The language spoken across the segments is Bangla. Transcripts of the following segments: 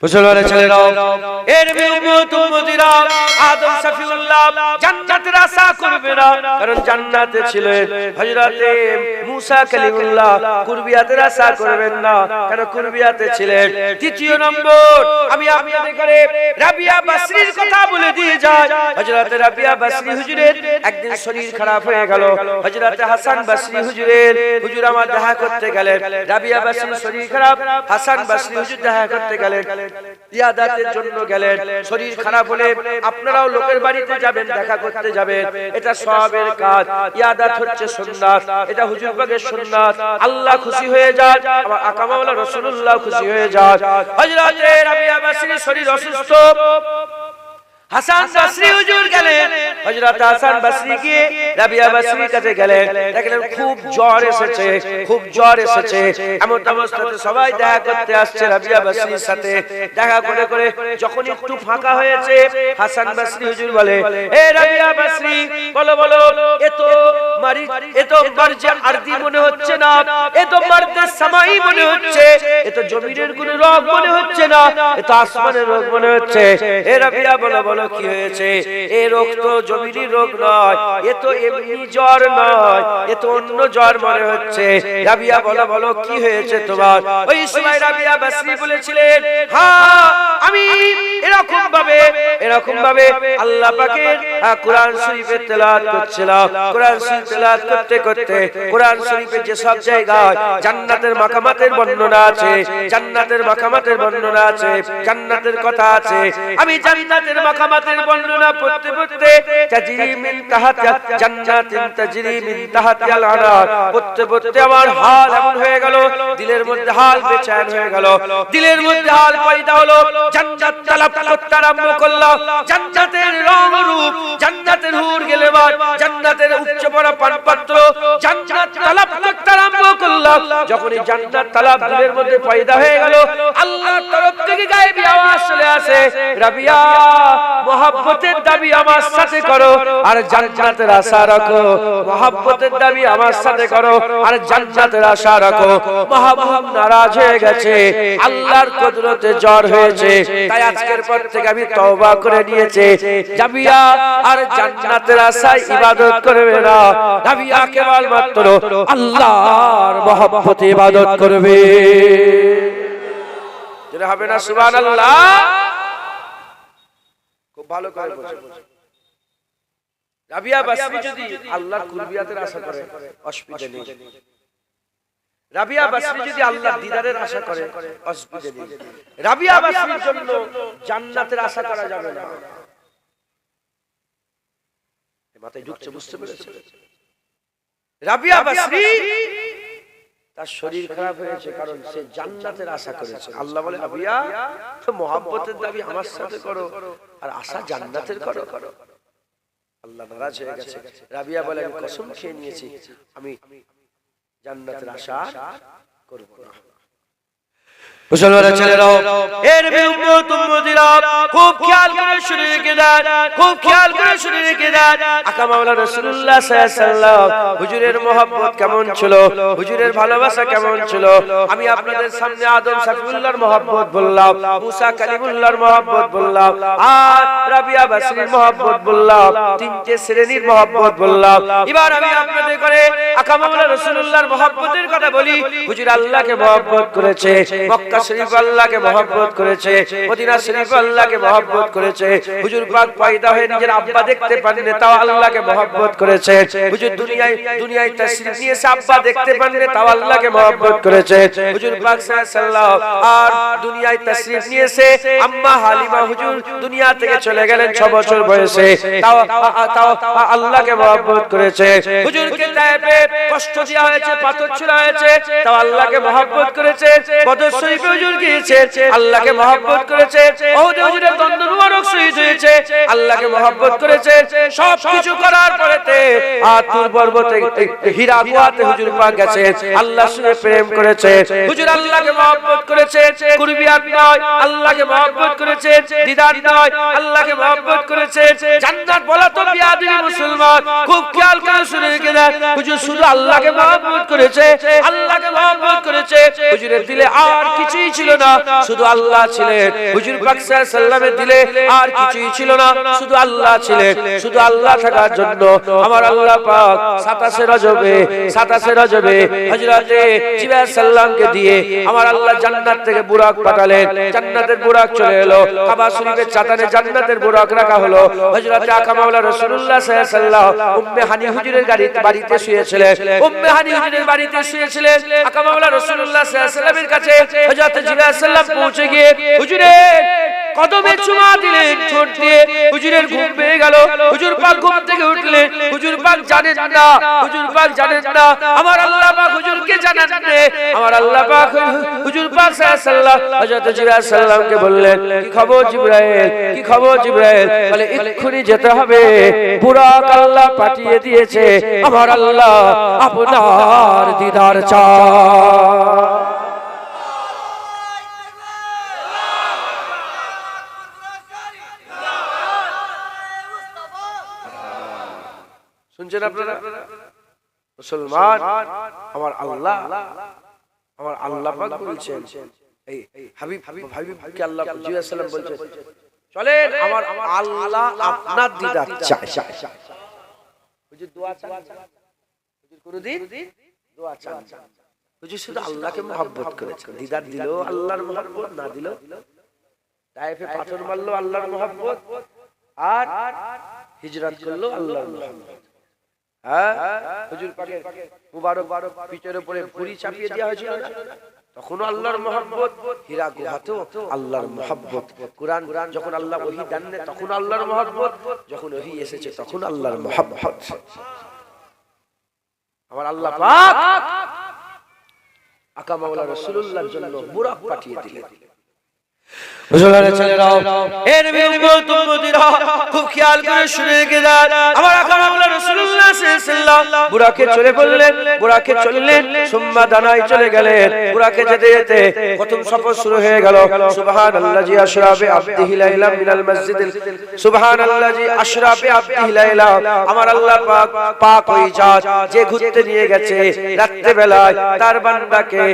মুসলমানের ছেলেরাও এর উম্মত উম্মতিরা আদম শফিউল্লাহ জান্নাতের আশা করবে না, কারণ জান্নাতে ছিলেন হযরতে মুসা কালিমুল্লাহ। কুরবিয়াতের আশা করবেন না, কারণ কুরবিয়াতে ছিলেন। তৃতীয় নম্বর, আমি আপনাদের করে রাবিয়া বাসরীর কথা বলে দিয়ে যাই। হযরতে রাবিয়া বাসরী হুজুরের একদিন শরীর খারাপ হয়ে গেল। হযরতে হাসান বাসরী হুজুরের হুজুর আমার দেখা করতে গেলেন। রাবিয়া বাসরীর শরীর খারাপ, হাসান বাসরী হুজুর দেখা করতে গেলেন, ইয়াদাতের জন্য গেলেন। শরীর খারাপ হলে আপনারাও লোকের বাড়িতে যাবেন, দেখা করতে যাবেন, এটা সওয়াবের কাজ। ইয়াদাত হচ্ছে সুন্নাত, এটা হুজুর পাকের সুন্নাত। আল্লাহ খুশি হয়ে যায়, আমার আকা মাওলানা রাসূলুল্লাহ খুশি হয়ে যায়। হযরতে রাবিয়া বাসরীর শরীর অসুস্থ, হাসান বাসরী হুজুর গেলেন। হযরত হাসান বাসরী গিয়ে রাবিয়া বাসরীর কাছে গেলেন, দেখলেন খুব জ্বর এসেছে, খুব জ্বর এসেছে। এমন অবস্থাতে সবাই দেখা করতে আসছে রাবিয়া বাসরীর সাথে। দেখা করে করে যখন একটু ফাঁকা হয়েছে, হাসান বাসরী হুজুর বলে, এ রাবিয়া বাসরী, বলো বলো, এতো মারজে আরদি মনে হচ্ছে না, এতো মারদে সামাই মনে হচ্ছে, এতো জমিনের কোন রোগ মনে হচ্ছে না, এতো আসমানের রোগ মনে হচ্ছে। এ রাবিয়া বলো বলো কি হয়েছে? এই রোগ তো জমিনের রোগ নয়, এ তো এমনি জ্বর নয়, এ তো অন্য জ্বর মনে হচ্ছে। রাবিয়া বলো বলো কি হয়েছে তোমার? ওই সময় রাবিয়া বাসরী বলেছিলেন, হ্যাঁ আমি এরকম ভাবে আল্লাহ পাকের কোরআন শরীফের তেলাওয়াত করছিলাম। কোরআন শরীফ তেলাওয়াত করতে করতে কোরআন শরীফের যে সব জায়গায় জান্নাতের মাকামাতের বর্ণনা আছে, জান্নাতের মাকামাতের বর্ণনা আছে, জান্নাতের কথা আছে, আমি জান্নাতের মাকামাতের বর্ণনা পড়তে পড়তে তাজরি মিন তাহতিহা জান্নাতিন তাজরি মিন তাহতিহাল আনার পড়তে পড়তে আমার হাল এমন হয়ে গেল, দিলের মধ্যে হাল বেচैन হয়ে গেল, দিলের মধ্যে হাল পয়দা হলো। জান্নাত তালাব করতে আরম্ভ করলাম, জান্নাতের রং রূপ, জান্নাতের হুর গেলেবান, জান্নাতের উচ্চ বড় পানপাত্র, জান্নাত তালাব করতে আরম্ভ করলাম। যখন এই জান্নাত তালাব দিলের মধ্যে পয়দা হয়ে গেল, আল্লাহর তরফ থেকে গায়েবী আওয়াজ চলে আসে, রাবিয়া মোহাব্বতের দাবি আমার সাথে করো আর জান্নাতের আশা রাখো, মোহাব্বতের দাবি আমার সাথে করো আর জান্নাতের আশা রাখো। মাহবুব নারাজ হয়ে গেছে, আল্লাহর কুদরতে জ্বর হয়েছে, তাই আজকের পর থেকে আমি তওবা করে নিয়েছি, রাবিয়া আর জান্নাতের আশায় ইবাদত করবে না, রাবিয়া কেবল মাত্র আল্লাহর মোহাব্বতে ইবাদত করবে। যেটা হবে না সুবহানাল্লাহ, খুব ভালো করে বুঝুন। রাবিয়া বাসরী যদি আল্লাহর কুরবিয়াতের আশা করে অসুবিধা নেই, রাবিয়া বাসরী যদি আল্লাহর দিদারের আশা করে অসুবিধা নেই। রাবিয়া বাসরীর জন্য জান্নাতের আশা করা যাবে না। মাথায় ঢুকছে, বুঝতে পেরেছেন? রাবিয়া বাসরী তার শরীর খারাপ হয়েছে কারণ সে জান্নাতের আশা করেছে। আল্লাহ বলে, রাবিয়া মোহাব্বতের দাবি আমার সাথে করো আর আশা জান্নাতের করো। আল্লাহ নারাজ হয়ে গেছে। রাবিয়া বলে, আমি কসম খেয়ে নিয়েছি, আমি জান্নাতের আশা করব না। মুসলমানের ছেলেরাও এর উম্মত উম্মতিরা খুব খেয়াল করে শুনে রেখে দেন, খুব খেয়াল করে শুনে রেখে দেন। আকা মাওলানা রাসূলুল্লাহ সাল্লাল্লাহু আলাইহি ওয়াসাল্লাম হুজুরের মহব্বত কেমন ছিল, হুজুরের ভালোবাসা কেমন ছিল। আমি আপনাদের সামনে আদম শফিউল্লাহর মহব্বত বললাম, মুসা কালিমুল্লাহর মহব্বত বললাম, আর রাবিয়া বাসরীর মহব্বত বললাম, তিনটে শ্রেণীর মহব্বত বললাম। এবার আমি আপনাদের করে আকা মাওলানা রাসূলুল্লাহর মহব্বতের কথা বলি। হুজুর আল্লাহকে মহব্বত করেছে, মক্কা শরীফ আল্লাহকে মহব্বত করেছে, মদিনা শরীফ আল্লাহকে মহব্বত করেছে। হুজুর পাক পয়দা হয়ে নিজের আব্বা দেখতে পাননি, তাও আল্লাহকে মহব্বত করেছে। হুজুর দুনিয়ায় তাশরীফ নিয়েছে, আব্বা দেখতে পাননি, তাও আল্লাহকে মহব্বত করেছে। হুজুর পাক সাল্লাল্লাহু আর দুনিয়ায় তাশরীফ নিয়েছে, আম্মা হালিমা হুজুর দুনিয়া থেকে চলে গেলেন 6 বছর বয়সে, তাও আল্লাহকে মহব্বত করেছে। হুজুরকে তায়েফে কষ্ট দেওয়া হয়েছে, পাথর ছোড়া হয়েছে, তাও আল্লাহকে মহব্বত করেছে। বদর শরীফ হুজুর গিয়েছে, আল্লাহকে মহব্বত করেছে। ওহদ হুজুরের দন্দ মুবারক শহীদ হয়েছে, আল্লাহকে মহব্বত করেছে। সব কিছু করার পরেতে তুর পর্বতে হীরা গুহাতে হুজুর পাক গেছে, আল্লাহর সঙ্গে প্রেম করেছে। হুজুর আল্লাহকে মহব্বত করেছে, কুরবিয়াত নয়, আল্লাহকে মহব্বত করেছে, দিদার নয়, আল্লাহকে মহব্বত করেছে। জান্নাত বলা তো বিয়াদি মুসলমান, খুব খেয়াল করে শুনে রেখে দেন। হুজুর শুধু আল্লাহকে মহব্বত করেছে, আল্লাহকে মহব্বত করেছে। হুজুরের দিলে আর কিছু কিছুই ছিল না, শুধু আল্লাহ ছিলেন। হুজুর পাক সাল্লাল্লাহু আলাইহি ওয়াসাল্লামের দিলে আর কিছুই ছিল না, শুধু আল্লাহ ছিলেন। শুধু আল্লাহ থাকার জন্য আমার আল্লাহ পাক 27 রজবে হযরতে জিবরাইল আলাইহিস সালামকে দিয়ে আমার আল্লাহ জান্নাত থেকে বুরাক পাঠালেন। জান্নাতের বুরাক চলে এলো, কাবা শরীফের চাতানে জান্নাতের বুরাক রাখা হলো। হযরতে আকা মাওলা রাসূলুল্লাহ সাল্লাল্লাহু আলাইহি ওয়াসাল্লাম উম্মে হানি হুজুরের বাড়িতে শুয়েছিলেন। উম্মে হানি হুজুরের বাড়িতে শুয়েছিলেন। আকা মাওলা রাসূলুল্লাহ সাল্লাল্লাহু আলাইহি ওয়াসাল্লামের কাছে হযরতে জিবরাইল আলাইহিস সালাম পৌঁছে গিয়ে হুজুরের কদমে চুমা দিলেন ঠোঁট দিয়ে। হুজুরের ঘুম পেয়ে গেল। হুজুর পাক ঘুম থেকে উঠলেন। হুজুর পাক জানেন না, হুজুর পাক জানেন না, আমার আল্লাহ পাক হুজুরকে জানান না। আমার আল্লাহ পাক হুজুর পাক সাল্লাল্লাহু আলাইহি ওয়াসাল্লাম হযরত জিবরাইল আলাইহিস সালামকে বললেন, কি খবর জিবরাইল, কি খবর জিবরাইল? বলে এক্ষুনি যেতে হবে, বুরাক আল্লাহ পাঠিয়ে দিয়েছে, আমার আল্লাহ আপনার দিদার চায়। শুনছেন আপনারা মুসলমান? আমার আল্লাহ পাক বলছেন, এই হাবিবকে আল্লাহ জিবরাইল আলাইহিস সালাম বলছেন, চলেন আমার আল্লাহ আপনার দিদার চায়। হুজুর দোয়া চান, হুজুর কোনদিন দোয়া চান, হুজুর শুধু আল্লাহকে মহব্বত করেছেন। দিদার দিল আল্লাহর মহব্বত, না দিল তায়েফে পাথর মারলো আল্লাহর মহব্বত, আর হিজরত করলো আল্লাহর মহব্বত। হুজুর পাকের মুবারক পিঠের উপরে ভুঁড়ি চাপিয়ে দেওয়া হয়েছিল না, তখনও আল্লাহর মহব্বত। হীরা গুহাতেও আল্লাহর মহব্বত। কুরআন যখন আল্লাহ ওহী দেন তখন আল্লাহর মহব্বত, যখন ওহী এসেছে তখন আল্লাহর মহব্বত। আমার আল্লাহ পাক আকা মাওলা রাসূলুল্লাহর জন্য বুরাক পাঠিয়ে দিলেন। মুসলমানের ছেলেরা, এর বিউম্মত উম্মতিরা খুব খেয়াল করে শুনে রেখে যান। আমার আকা মাওলা রাসূলুল্লাহ সাল্লাল্লাহু আলাইহি ওয়াসাল্লাম বুরাকে চলে বললেন, বুরাকে চললেন, সুম্মা দানায় চলে গেলেন। বুরাকে যেতে যেতে প্রথম সফর শুরু হয়ে গেল। সুবহানাল্লাযী আশরা বি আবদিহি লাইলাম মিনাল মাসজিদিল, সুবহানাল্লাযী আশরা বি আবদিহি লাইলা। আমার আল্লাহ পাক পাক ওই জাত যে ঘুরতে নিয়ে গেছে রাতে বেলায় তার বান্দাকে,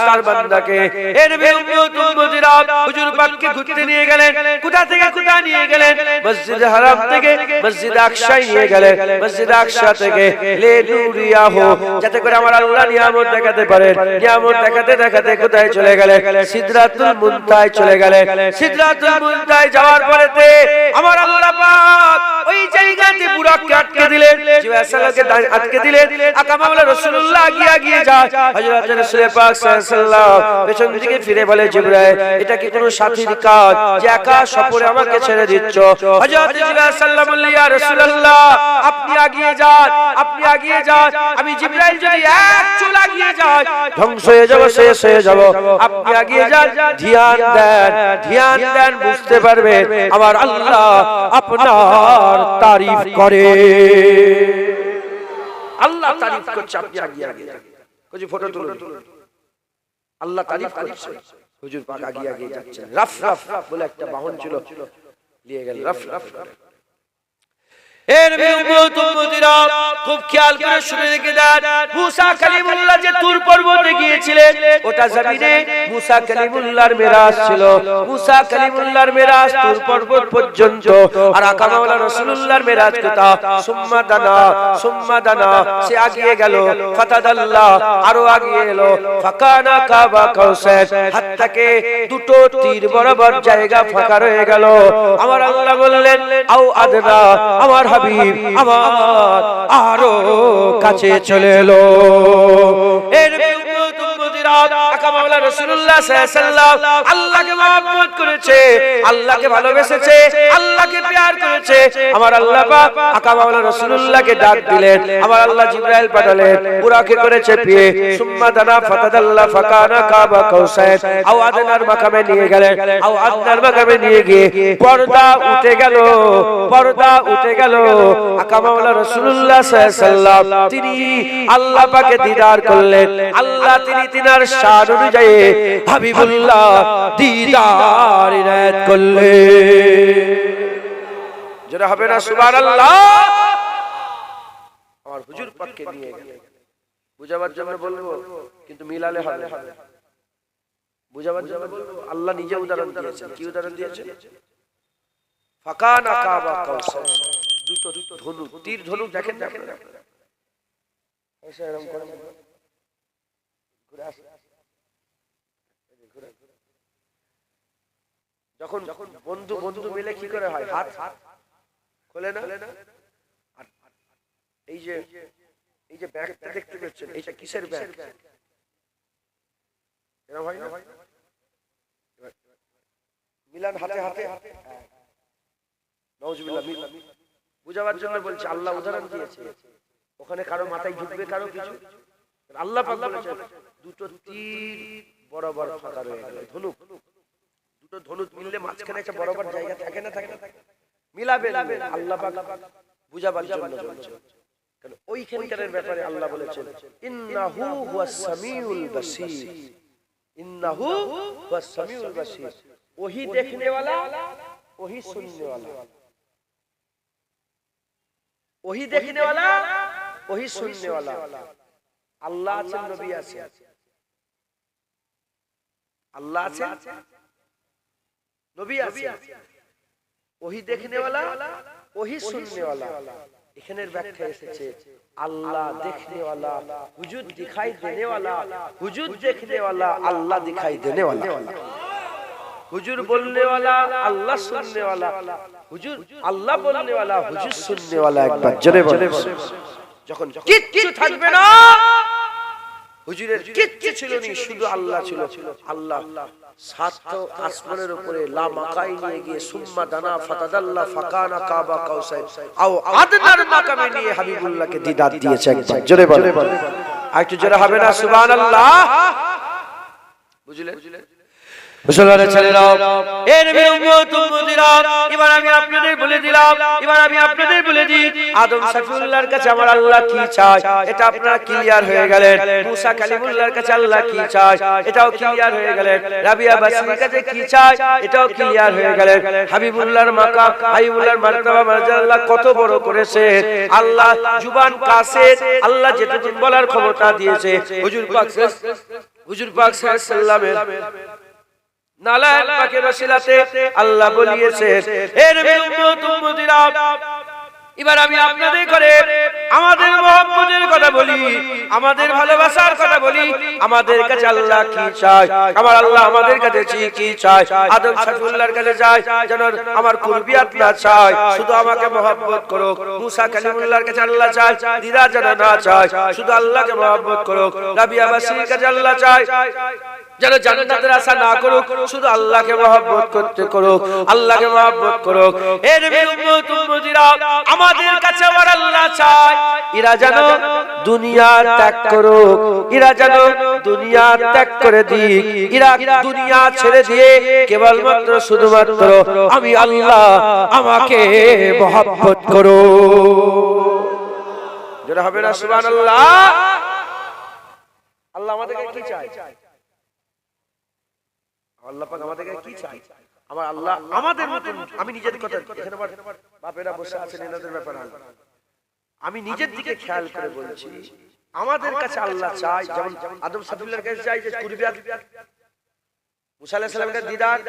তার বান্দাকে। এর বিউম্মত উম্মতিরা হুজুর পাককে ঘুরতে নিয়ে গেলেন। কোথা থেকে কোথা নিয়ে গেলেন? মসজিদে হারাম থেকে মসজিদে আকসায় নিয়ে গেলেন। মসজিদে আকসা থেকে লে নুরিয়াহু, যাতে করে আমার আল্লাহ নিয়ামত দেখাতে পারেন। নিয়ামত দেখাতে দেখাতে কোথায় চলে গেলেন? সিদরাতুল মুনতাহায় চলে গেলেন। সিদরাতুল মুনতাহায় যাওয়ার পরেতে আমার আল্লাহ পাক ওই জায়গাতে বুরাককে আটকে দিলেন, জিবরাইল সাল্লাল্লাহু আলাইহি ওয়াসাল্লামকে আটকে দিলেন। আকা মাওলা রাসূলুল্লাহ আগিয়ে যায়। হযরত রাসূল পাক সাল্লাল্লাহু আলাইহি ওয়াসাল্লাম পেছন দিকে ফিরে বলে, জিবরাইল এটা কি কোনো সাথীর কাজ যে একা সফরে আমাকে ছেড়ে দিচ্ছ? হযরত জিবরাইল সাল্লাল্লাহু আলাইহি ওয়াসাল্লাম বললেন, ইয়া রাসূলুল্লাহ আপনি আগিয়ে যান, আপনি আগিয়ে যান। আমি জিবরাইল যদি এক চুল আগিয়ে যাই ধ্বংস হয়ে যাব, শেষ হয়ে যাব। আপনি আগিয়ে যান, ধ্যান দেন, ধ্যান দেন, বুঝতে পারবেন আমার আল্লাহ আপনার তারিফ করে। আল্লাহ তারিফ করছে, আপনি আগিয়ে যান। কিছু ফটো তুলুন, আল্লাহ তারিফ করছে। হুজুর পাক আগিয়ে যাচ্ছেন। রাফ বলে একটা বাহন ছিল, নিয়ে গেল রাফ। এর বিউম্মত উম্মতিরা খুব খেয়াল করে শুনে রেখে দেন। মুসা কালিমুল্লাহ যে তুর পর্বতে গিয়েছিলেন, ওটা জমিনে মুসা কালিমুল্লাহর মেরাজ ছিল। মুসা কালিমুল্লাহর মেরাজ তুর পর্বত পর্যন্ত। আর আকা মাওলা রাসূলুল্লাহর মেরাজ কথা সুম্মা দানা সে আগিয়ে গেল। ফাতাদাল্লাহ আরো আগিয়ে এলো। ফাকানা কাবা কাউসার, হাত থেকে দুটো তীর বরাবর জায়গা ফাঁকা রয়ে গেল। আমার আল্লাহ বললেন, আও আদনা, আমার হাবিব আমার আরো কাছে চলে এলো। এর বিউম্মত উম্মতিরা আকা মাওলা রাসূলুল্লাহ সাল্লাল্লাহু আলাইহি ওয়াসাল্লাম আল্লাহকে মহব্বত করেছে, আল্লাহকে ভালোবেসেছে, আল্লাহকে প্যার করেছে। আমার আল্লাহ পাক আকা মাওলা রাসূলুল্লাহকে ডাক দিলেন। আমার আল্লাহ জিবরাইল পাঠালেন, বুরাকে করেছে পিয়ে। সুম্মা দানা ফাতাদাল্লাহ ফাকানা কাবা কাউসার, আও আদনার মাকামে নিয়ে গেলেন। আও আদনার মাকামে নিয়ে গিয়ে পর্দা উঠে গেল, পর্দা উঠে গেল। আকা মাওলা রাসূলুল্লাহ সাল্লাল্লাহু আলাইহি ওয়াসাল্লাম তিনি আল্লাহ পাকে দিদার করলেন। আল্লাহ তিনি তিনার শান অনুযায়ী হাবিবুল্লাহ দিদার ইনায়াত করলেন। যারা হবে না সুবহানাল্লাহ। আমার হুজুর পাককে নিয়ে গেলেন। বুঝাবার জন্য বলবো, কিন্তু মিলালে হবে। বুঝাবার জন্য বলবো, আল্লাহ নিজে উদাহরণ দিয়েছেন। কি উদাহরণ দিয়েছেন? ফাকানা কাবা কাউসার, দুটো ধনুক, তীর ধনুক দেখেন দেখেন এরকম করে ঘুরে আসে। যখন বন্ধু বন্ধু মিলে কি করে হয়, হাত খোলে না? আর এই যে ব্যাগটা দেখতে পাচ্ছেন, এইটা কিসের ব্যাগ? এরকম হয় না? মিলান হাতে হাতে, নাউজুবিল্লাহ। বুঝাবার জন্য বলছে, আল্লাহ উদাহরণ দিয়েছে। ওখানে কারো মাথায় ঢুকবে, কারো কিছু। আল্লাহ পাক বলেছেন দুটো তীর বরাবর ফাঁকা রয়ে গেল। ধনুক, দুটো ধনুক মিললে মাঝখানে একটা বরাবর জায়গা থাকে না? থাকে না? মিলাবে আল্লাহ পাক বুঝাবার জন্য বলছে। কারণ ওইখানকার ব্যাপারে আল্লাহ বলেছেন ইন্নাহু হুয়াস সামিউল বাসীর, ইন্নাহু হুয়াস সামিউল বাসীর। ওহি দেখনে वाला, ওহি सुनने वाला। ওহি দেখনে वाला, ওহি सुनने वाला। আল্লাহ আছেন, নবী আছেন। আল্লাহ আছেন, নবী আছেন। ওহি দেখনে वाला, ওহি सुनने वाला। এখানের ব্যাখ্যা এসেছে अल्लाह देखने वाला, हुजूर दिखाई देने वाला, हुजूर देखने वाला, अल्लाह दिखाई देने वाला। हुजूर बोलने वाला, अल्लाह सुनने वाला। हुजूर अल्लाह बोलने वाला, हुजूर सुनने वाला। एक बार जरे बोले, যখন কিচ্ছু থাকবে না, হুজুরের কিচ্ছু ছিল না, শুধু আল্লাহ ছিল। আল্লাহ সাত আসমানের উপরে লা মাকাই নিয়ে গিয়ে সুম্মা দানা ফাতাদাল্লা ফাকানা কাবা কাউসার আও আদনার মাকামে নিয়ে হাবিবুল্লাহকে দিদার দিয়েছে। একবার জোরে বলে, আর একটু জোরে হবে না সুবহানাল্লাহ? বুঝলেন? মুসলমানের ছেলেরা, এর উম্মত উম্মতিরা, এবার আমি আপনাদের বলে দিলাম, এবার আমি আপনাদের বলে দিই আদম সাফিউল্লাহর কাছে আমার আল্লাহ কি চায়, এটা আপনারা ক্লিয়ার হয়ে গেলেন। মুসা কালিমুল্লাহর কাছে আল্লাহ কি চায়, এটাও ক্লিয়ার হয়ে গেলেন। রাবিয়া বাসরির কাছে কি চায়, এটাও ক্লিয়ার হয়ে গেলেন। হাবিবুল্লাহর মাকাম, হাবিবুল্লাহর মার্তবা মার্জা আল্লাহ কত বড় করেছে। আল্লাহ জুবান কাসের, আল্লাহ যেটুকু বলার ক্ষমতা দিয়েছে। হুজুর পাক সাল্লাল্লাহু আলাইহি ওয়াসাল্লামের নালায়েক পাকের ওসিলাতে আল্লাহ বলিয়েছেন, এর উম্মত উম্মতিরা, এবার আমি আপনাদের করে আমাদের মহব্বতের কথা বলি, আমাদের ভালোবাসার কথা বলি। আমাদের কাছে আল্লাহ কি চায়, আমার আল্লাহ আমাদের কাছে কি চায়। আদম সাফিউল্লাহর কাছে চায় যেন আমার কুরবিয়াত না চায়, শুধু আমাকে মহব্বত করো। মুসা কালিমুল্লাহর কাছে আল্লাহ চায় দিদা যেন না চায়, শুধু আল্লাহকে মহব্বত করো। রাবিয়া বাসরির কাছে আল্লাহ চায় যেন জান্নাতের আশা না করুক, শুধু আল্লাহকে মহব্বত করতে করুক, আল্লাহকে মহব্বত করুক। এর উম্মত উম্মতিরা, আমাদের কাছে আমার আল্লাহ চায় এরা যেন দুনিয়া ত্যাগ করুক, এরা যেন দুনিয়া ত্যাগ করে দিক, এরা দুনিয়া ছেড়ে দিয়ে কেবলমাত্র শুধুমাত্র আমি আল্লাহ আমাকে মহব্বত করো। যেটা হবে না সুবহানাল্লাহ? আল্লাহ আমাদের কি চায়? আল্লাহ পাক আমাদের কি চাই? আমার আল্লাহ আমাদের মতন, আমি নিজের কথা, এখানে আমার বাপেরা বসে আছেন, এনাদের ব্যাপারে আমি নিজের দিকে খেয়াল করে বলছি। আমাদের কাছে আল্লাহ চাই যেমন আদম সাফিউল্লাহর কাছে চাই যে কুরবিয়াত, মুসা আলাইহিস সালামের কাছে দিদার,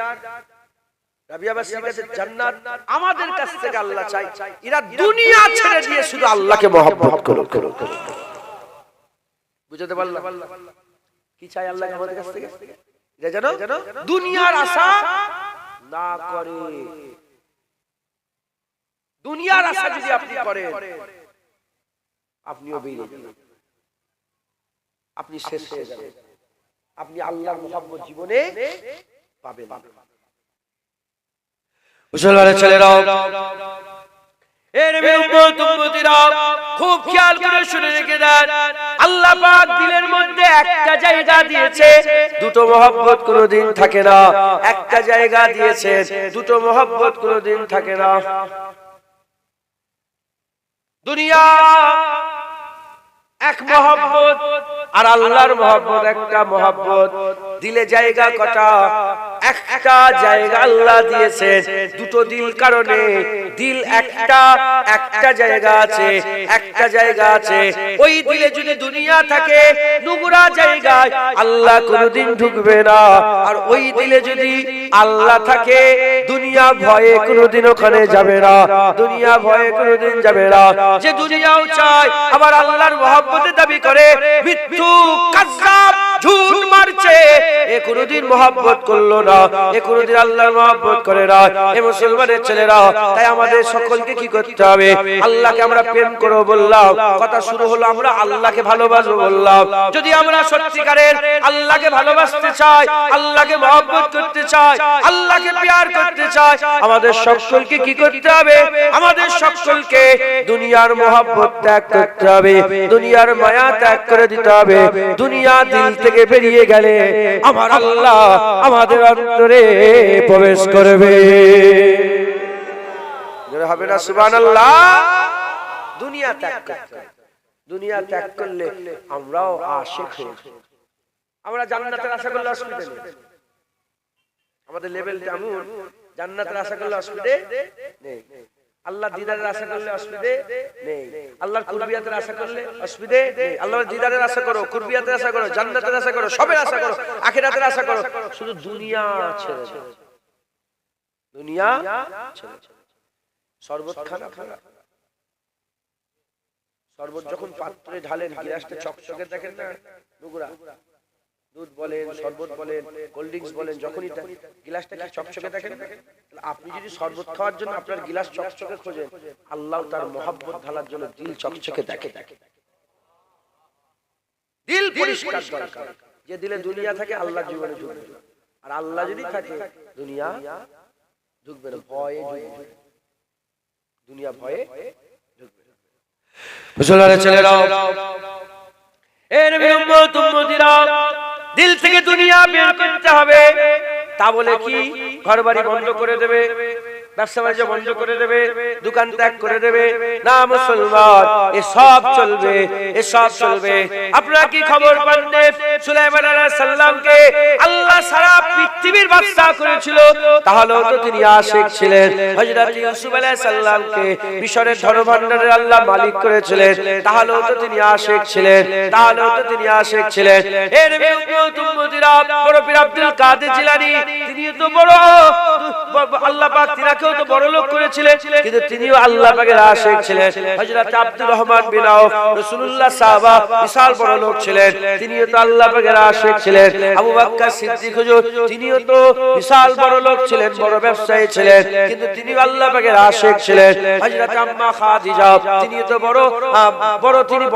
রাবিয়া বাসরির কাছে জান্নাত। আমাদের কাছ থেকে আল্লাহ চাই এরা দুনিয়া ছেড়ে দিয়ে শুধু আল্লাহকে মহব্বত করুক। বুঝতে পারলাম কি চাই আল্লাহ আমাদের কাছ থেকে? যেন দুনিয়ার আশা না করে। দুনিয়ার আশা যদি আপনি করেন, আপনিও বেরিয়ে যাবেন, আপনি শেষ হয়ে যাবেন, আপনি আল্লাহর মহব্বত জীবনে পাবেন। মুসলমানের ছেলেরা, এর উম্মত উম্মতিরা, খুব খেয়াল করে শুনে রেখে দেন, আল্লাহ পাক দিলের মধ্যে একটা জায়গা দিয়েছে, দুটো মহব্বত কোনোদিন থাকে না। একটা জায়গা দিয়েছে, দুটো মহব্বত কোনোদিন থাকে না। দুনিয়া এক মহব্বত আর আল্লাহর মহব্বত একটা মহব্বত। দিলে জায়গা কটা? একটা জায়গা আল্লাহ দিয়েছেন, দুটো দিল কারণে দিল একটা জায়গা আছে, একটা জায়গা আছে। ওই দিলে যদি দুনিয়া থাকে নোংরা জায়গায় আল্লাহ কোনোদিন ঢুকবে না, আর ওই দিলে যদি আল্লাহ থাকে দুনিয়া ভয়ে কোনোদিন ওখানে যাবে না, দুনিয়া ভয়ে কোনোদিন যাবে না। যে দুনিয়াও চায় আবার আল্লাহর মহব্বতের দাবি করে, মৃত্যু কাযযাব ঝুট মারছে, এ কোনোদিন মহব্বত করলো না, এ কোনোদিন আল্লাহর মহব্বত করে না। এ মুসলমানের ছেলেরা, তাই আমাদের সকলকে কি করতে হবে? আল্লাহকে আমরা প্রেম করব বললাম, কথা শুরু হলো আমরা আল্লাহকে ভালোবাসবো বললাম। যদি আমরা সত্যিকারের আল্লাহকে ভালোবাসতে চাই, আল্লাহকে মহব্বত করতে চাই, আল্লাহকে প্যার করতে চাই, আমাদের সকলকে কি করতে হবে? আমাদের সকলকে দুনিয়ার মহব্বত ত্যাগ করতে হবে, দুনিয়ার মায়া ত্যাগ করে দিতে হবে। দুনিয়া দিল থেকে বেরিয়ে গেলে আমার আল্লাহ আমাদের অন্তরে প্রবেশ করবে, হবে না? সুবহানাল্লাহ। দুনিয়া ত্যাগ করতে, দুনিয়া ত্যাগ করলে আমরাও আশিক হয়ে যাই। আমরা জান্নাতের আশা করলে অসুবিধা নেই, আমাদের লেভেলটা এমন, জান্নাতের আশা করলে অসুবিধা নেই, আল্লাহ দিদারের আশা করলে অসুবিধা নেই, আল্লাহর কুরবিয়াতের আশা করলে অসুবিধা নেই। আল্লাহর দিদারের আশা করো, কুরবিয়াতের আশা করো, জান্নাতের আশা করো, সবের আশা করো, আখিরাতের আশা করো, শুধু দুনিয়া ছেড়ে দাও, দুনিয়া ছেড়ে দাও। শরবত খানা, শরবত যখন পাত্রে ঢালেন গ্লাসটা চকচকে দেখেন না, নোংরা, দুধ বলেন, শরবত বলেন, কোল্ড ড্রিঙ্কস বলেন, যখনই গ্লাসটা কি চকচকে দেখেন, আপনি যদি শরবত খাওয়ার জন্য আপনার গ্লাস চকচকে খোঁজেন, আল্লাহ তার মহব্বত ঢালার জন্য দিল চকচকে দেখে। দিল পরিষ্কার দরকার। যে দিলে দুনিয়া থাকে আল্লাহ জীবনে ঢুকবে, আর আল্লাহ যদি থাকে দুনিয়া ঢুকবে না, ভয়ে ঢুকবে, দুনিয়া ভয়ে ঢুকবে। মুসলমানের ছেলেরা, এ নবীর উম্মত উম্মতিরা, দিল থেকে দুনিয়া বের করতে হবে। তা বলে কি ঘরবাড়ি বন্ধ করে দেবে, ব্যবসা বাণিজ্য বন্ধ করে দেবে, দোকান ত্যাগ করে দেবে? না মুসলমান, এসব চলবে, এসব চলবে। আপনারা কি খবর পান? সুলাইমান আলাইহিস সালামকে আল্লাহ সারা পৃথিবীর বাদশা করেছিল, তাহলে তো তিনি আশিক ছিলেন। হযরত ইউসুফ আলাইহিস সালামকে মিশরের ধনভাণ্ডারের আল্লাহ মালিক করেছিলেন, তাহলে তো তিনি আশিক ছিলেন, তাহলে তো তিনি আশিক ছিলেন। এর নবী উম্মত উম্মতিরা, বড় পীর আব্দুল কাদের জিলানী, তিনি তো বড় আল্লাহ পাক তিনাকেও তো বড় লোক করেছিলেন, কিন্তু তিনিও আল্লাহ পাকের আশিক ছিলেন। হযরত আব্দুর রহমান বিন আওফ, রাসূলুল্লাহ সাহাবা, বিশাল বড় লোক ছিলেন, তিনিও তো আল্লাহ পাকের আশিক ছিলেন। আবু বকর সিদ্দিক হুজুর, তিনিও তো বিশাল বড় লোক ছিলেন, বড় ব্যবসায়ী ছিলেন, কিন্তু তিনিও আল্লাহ পাকের আশিক ছিলেন। হযরত আম্মা খাদিজা, তিনিও তো তিনি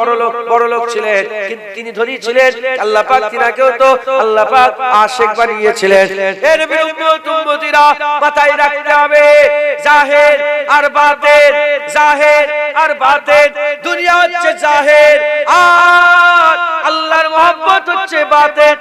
বড় লোক ছিলেন, কিন্তু তিনি ধনী ছিলেন, আল্লাহ পাক তিনাকেও তো আল্লাহ পাক আশিক বানিয়েছিলেন। এর নবীর উম্মত উম্মতিরা, মাথায় রাখতে হবে, জাহের আর বাতেন, জাহের আর বাতেন। দুনিয়া হচ্ছে জাহের, আর আল্লাহর মহব্বত হচ্ছে বাতেন।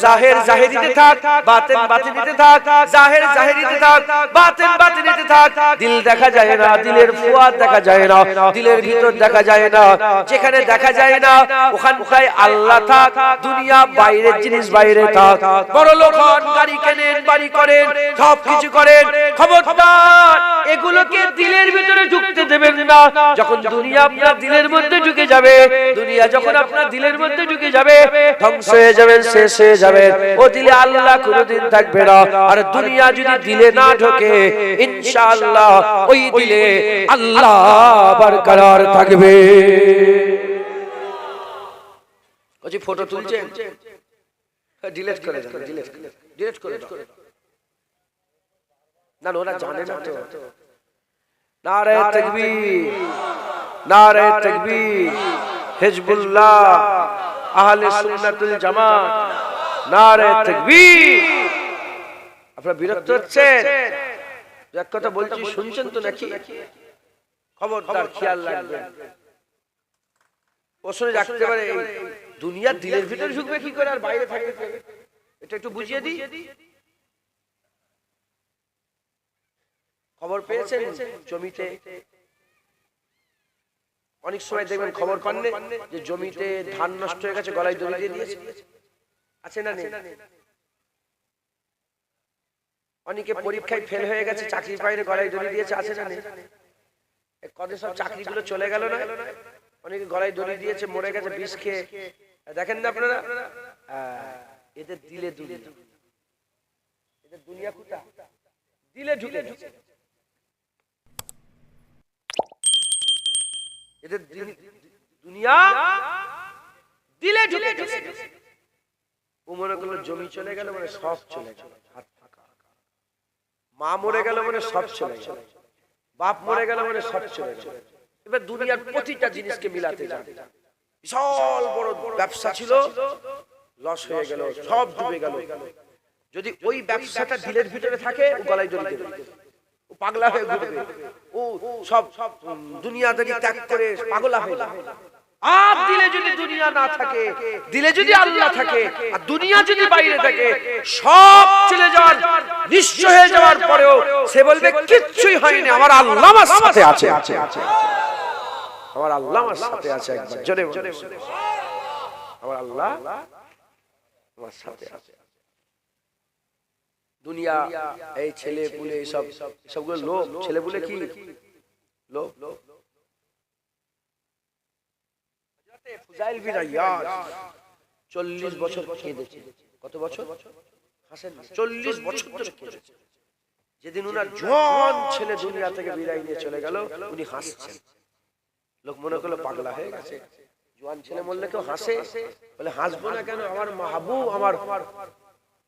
জাহের জাহেরিতে থাক, বাতেন বাতিনিতে থাক, জাহের জাহেরিতে থাক, বাতেন বাতিনিতে থাক। দিল দেখা যায় না, দিলের ফুয়াদ দেখা যায় না, দিলের ভিতর দেখা যায় না। যেখানে দেখা যায় না ওখানটায় আল্লাহ থাক, দুনিয়া বাইরের জিনিস বাইরে থাক। বড় লোক হন, গাড়ি কেনেন, বাড়ি করেন, সব কিছু করেন, খবরদার এগুলোকে দিলের ভিতরে ঢুকতে দেবেন না। যখন দুনিয়া আপনার দিলের মধ্যে ঢুকে যাবে, দুনিয়া যখন আপনার দিলের মধ্যে ঢুকে যাবে, ধ্বংস হয়ে যাবেন, শেষ হয়ে যাবেন। ও দিলে আল্লাহ কোনোদিন থাকবে না। আর দুনিয়া যদি দিলে না ঢোকে, ইনশাআল্লাহ ওই দিলে আল্লাহ বরকরার থাকবে। ওই যে ফটো তুলছেন, ডিলিট করে দেন, ডিলিট করে দাও। না ওরা জানে না তো। নারে তাকবীর, নারে তাকবীর, হিজবুল্লাহ, আহলে সুন্নাতুল জামাত, নারে তাকবীর। আপনারা বিরক্ত হচ্ছেন? এক কথা বলছি, শুনছেন তো নাকি? খবরদার খেয়াল রাখবেন। ওসরে রাখতে পারে, দুনিয়া দিলের ভিতরে ঢুকবে কি করে আর বাইরে থাকবে? এটা একটু বুঝিয়ে দিই। খবর পেয়েছেন জমিতে অনেক সময় দেখবেন খবর পাননি যে জমিতে ধান নষ্ট হয়ে গেছে, গলায় দড়ি দিয়ে দিয়েছে, আছে না নেই? অনেকে পরীক্ষায় ফেল হয়ে গেছে, চাকরি পায়নি, গলায় দড়ি দিয়েছে, আছে না? কবে সব চাকরিগুলো চলে গেল না? অনেকে গলায় দড়ি দিয়েছে, মরে গেছে বিষ খেয়ে। দেখেন না আপনারা? এদের দিলে দুনিয়া, এদের দুনিয়া কোথা? দিলে ঢুকে গেছে। এদের দুনিয়া দিলে ঢুকে গেছে। ও মনে করলো জমি চলে গেল মানে সব চলে গেল, হাত ফাঁকা। মা মরে গেল মানে সব চলে গেল, বাপ মরে গেল মানে সব চলে গেল। এবার দুনিয়ার প্রতিটা জিনিসকে মিলাতে যাবে। বিশাল বড় ব্যবসা ছিল, লস হয়ে গেল, সব ডুবে গেল। যদি ওই ব্যবসাটা দিলের ভিতরে থাকে, ও গলায় দড়ি দেবে, ও পাগলা হয়ে ঘুরবে, ও সব দুনিয়াদারি ত্যাগ করে পাগলা হয়ে যাবে। আর দিলে যদি দুনিয়া না থাকে, দিলে যদি আল্লাহ থাকে, আর দুনিয়া যদি বাইরে থাকে, সব চলে যাওয়ার, নিঃস্ব হয়ে যাওয়ার পরেও সে বলবে কিচ্ছুই হয়নি, আমার আল্লাহ আমার সাথে আছে, আমার আল্লাহ আমার সাথে আছে। একবার জোরে জোরে, আমার আল্লাহ আমার সাথে আছে। দুনিয়া, এই ছেলে পুলে, সব সবগুলো লোক, ছেলে পুলে কি লোক? ফুজাইল বিন আইয়াজ 40 বছর কেঁদেছে। কত বছর? 40 বছর ধরে কেঁদেছে। যেদিন উনার জোয়ান ছেলে দুনিয়া থেকে বিদায় নিয়ে চলে গেল, উনি হাসছেন। লোক মনে করলো পাগলা হয়ে গেছে, জোয়ান ছেলে মরলে কেউ হাসে? বলে হাসবো না কেন? আমার মাহবুব,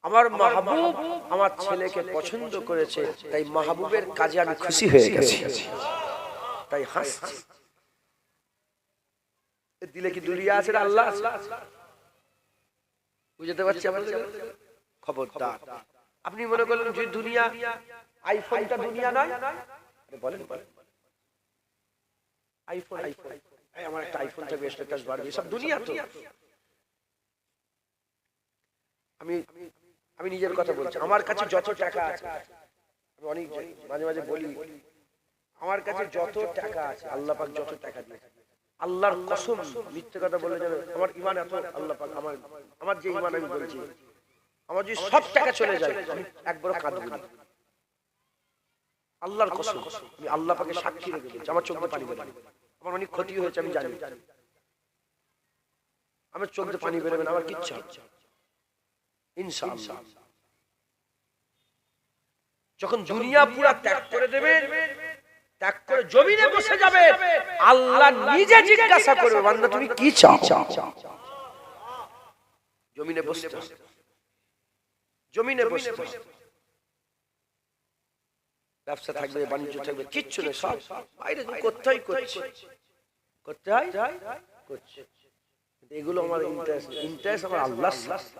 আমার মাহবুব আমার ছেলেকে পছন্দ করেছে, তাই মাহবুবের কাজে আমি খুশি হয়ে গেছি, তাই হাসছি। দিলে কি দুনিয়া আছে না আল্লাহ? বুঝতে পারছি আপনাদের? খবরদার, আপনি মনে করলেন যে দুনিয়া, আইফোনটা দুনিয়া নয়? বলেন বলেন, আইফোন, আইফোন, আমার একটা আইফোন থাকবে, স্ট্যাটাস বাড়বে, সব দুনিয়া তো। আমি নিজের কথা বলছি, আমার কাছে যত টাকা আছে, আমি অনেক মাঝে মাঝে বলি, আমার কাছে যত টাকা আছে, আল্লাহ পাক যত টাকা দিয়েছে, আল্লাহর কসম, মিথ্যে কথা বলে যাবে, আমার ঈমান এত, আল্লাহ পাক আমার যে ঈমান আমি বলছি, আমার যদি সব টাকা চলে যায়, আমি একবারও কাঁদব না। আল্লাহর কসম, আমি আল্লাহ পাকে সাক্ষী রেখে বলছি, আমার চোখে পানি বেরোবে, আমার অনেক ক্ষতি হয়েছে আমি জানি, আমার চোখে পানি বেরোবে না, আমার কিচ্ছু হচ্ছে ইনশাআল্লাহ। যখন দুনিয়া পুরা ত্যাগ করে দেবে, ত্যাগ করে জমিনে বসে যাবে, আল্লাহ নিজে জিজ্ঞাসা করবে, বান্দা তুমি কি চাও? জমিনে বসতে, জমিনে বসতে, ব্যবসা থাকবে, বাণিজ্য থাকবে, কিচ্ছু নেই, সব বাইরে করতে হয়, করতে হয়, করছে। এগুলো আমার ইন্টারেস্ট আমার আল্লাহর সাথে,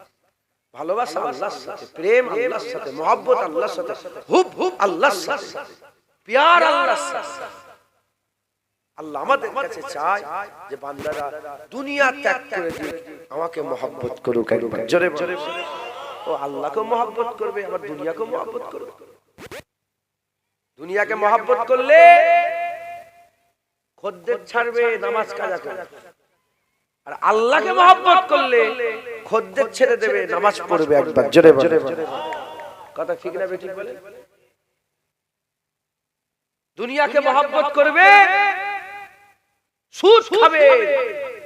ভালোবাসা আল্লাহর সাথে, প্রেম আল্লাহর সাথে, মহব্বত আল্লাহর সাথে, হুব হুব আল্লাহর সাথে, প্যার আল্লাহর সাথে। আল্লাহ আমাদের কাছে চায় যে বান্দারা দুনিয়া ত্যাগ করে দিয়ে আমাকে মহব্বত করুক। একবার জোরে জোরে, ও আল্লাহকে মহব্বত করবে, আবার দুনিয়াকে মহব্বত করবে। দুনিয়াকে মহব্বত করলে খদ্দের ছাড়বে, নামাজ কাজা করবে, আর আল্লাহকে মহব্বত করলে খদ্দের ছেড়ে দেবে, নামাজ পড়বে। একবার জোরে জোরে, কথা ঠিক না বেঠিক বলে? দুনিয়াকে মহব্বত করবে, সুদ খাবে,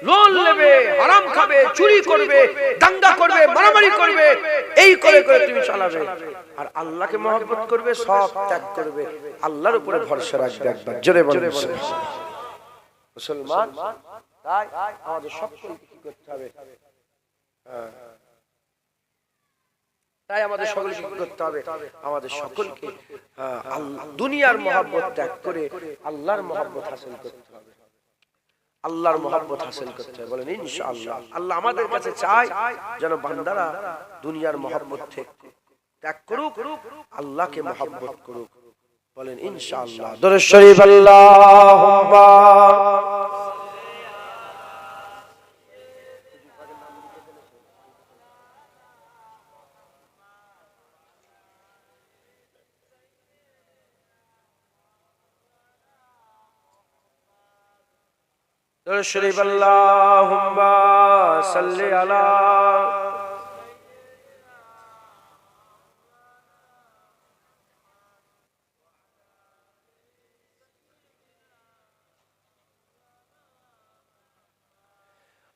লোন নেবে, হারাম খাবে, চুরি করবে, দাঙ্গা করবে, মারামারি করবে, এই করে করে তুমি চালাবে। আর আল্লাহকে মহব্বত করবে, সব ত্যাগ করবে, আল্লাহর উপরে ভরসা রাখবে। একবার জোরে বলে মুসলমান, তাই আমাদের সকলকে কি করতে হবে? তাই আমাদের সকলকে কি করতে হবে? আমাদের সকলকে দুনিয়ার মহব্বত ত্যাগ করে আল্লাহর মহব্বত হাসিল করতে হবে, আল্লাহর মহব্বত হাসিল করতে হবে। বলেন ইনশাআল্লাহ। আল্লাহ আমাদের কাছে চায় যেন বান্দারা দুনিয়ার মহব্বত ত্যাগ করুক, আল্লাহকে মহব্বত করুক। বলেন ইনশাআল্লাহ। দরুদ শরীফ আল্লাহুম্মা দরুদ শরীফ আল্লাহুম্মা সাল্লি আলা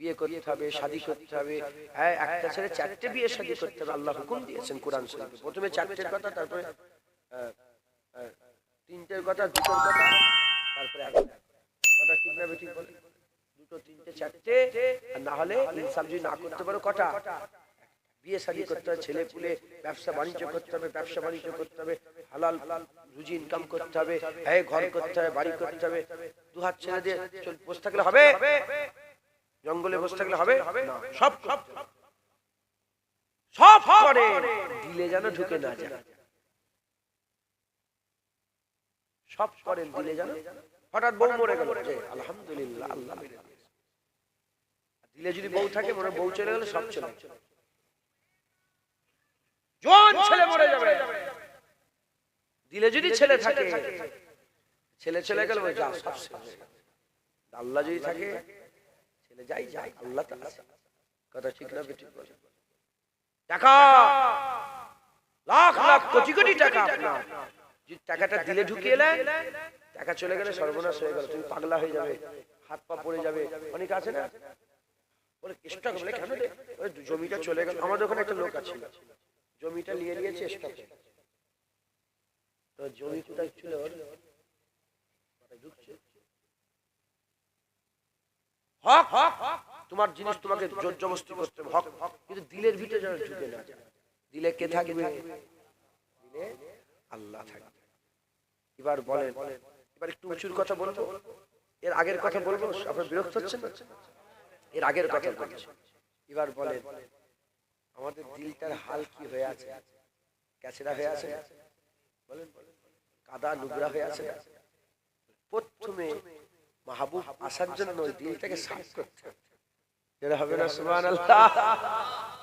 বিয়ে করতে হবে, শাদী করতে হবে। হ্যাঁ, একটা ছেলে 4টে বিয়ে শাদী করতে হবে, আল্লাহ হুকুম দিয়েছেন কোরআন শরীফে। প্রথমে 4টের কথা, তারপরে 3টের কথা, 2টোর কথা, তারপরে কথা। ঠিক না ঠিক বলে? 2টো, 3টে, 4টে, আর না হলে ইনসাফ যদি না করতে পারো কটা বিয়ে শাদী করতে হবে, ছেলে পুলে ব্যবসা বাণিজ্য করতে হবে, ব্যবসা বাণিজ্য করতে হবে, হালাল রুজি ইনকাম করতে হবে, হ্যাঁ ঘর করতে হবে, বাড়ি করতে হবে। 2 হাত ছেড়ে দিয়ে বসে থাকলে হবে? জঙ্গলে বসে থাকলে হবে না। সব সব করে দিলে যেন ঢুকে না যায়, সব করেন দিলে যেন। হঠাৎ বউ মরে গেল, আলহামদুলিল্লাহ, আল্লাহ দিলে যদি বউ থাকে, মনে বউ চলে গেলে সব চলে। জোয়ান ছেলে মরে যাবে, দিলে যদি ছেলে থাকে, ছেলে চলে গেল যা সব শেষ। আল্লাহ যদি থাকে, ছেলে যাই যাই, আল্লাহ তো আছে। কথা ঠিক না ঠিক বলে? টাকা লাখ লাখ কোটি কোটি টাকা আপনার, যদি টাকাটা দিলে ঢুকিয়ে এলেন, টাকা চলে গেলে সর্বনাশ হয়ে গেল, তুমি পাগলা হয়ে যাবে, হাত পা পড়ে যাবে। অনেক আছে না বলে স্টক, বলে কেন রে জমিটা চলে গেল। আমাদের ওখানে একটা লোক আছে, জমিটা নিয়ে নিয়েছে স্টকে, তো জমি কোথায় ছিল ওর ঢুকছে। হক হক তোমার জিনিস তোমাকে জোর জবরদস্তি করতে হবে, হক, কিন্তু দিলের ভিতরে যেন ঢুকে না যায়। দিলে কে থাকবে? দিলে আল্লাহ থাকবে। এবার বলেন, এবার একটু উঁচুর কথা বলবো, এর আগের কথা বলবো, আপনার বিরক্ত হচ্ছেন না? এর আগের কথা বলছি। এবার বলেন, আমাদের দিলটার হাল কি হয়ে আছে? ক্যাচড়া হয়ে আছে, বলেন, কাদা নুগরা হয়ে আছে। প্রথমে মাহবুব আসার জন্য ওই দিলটাকে সাফ করতে হবে না? সুবহানাল্লাহ।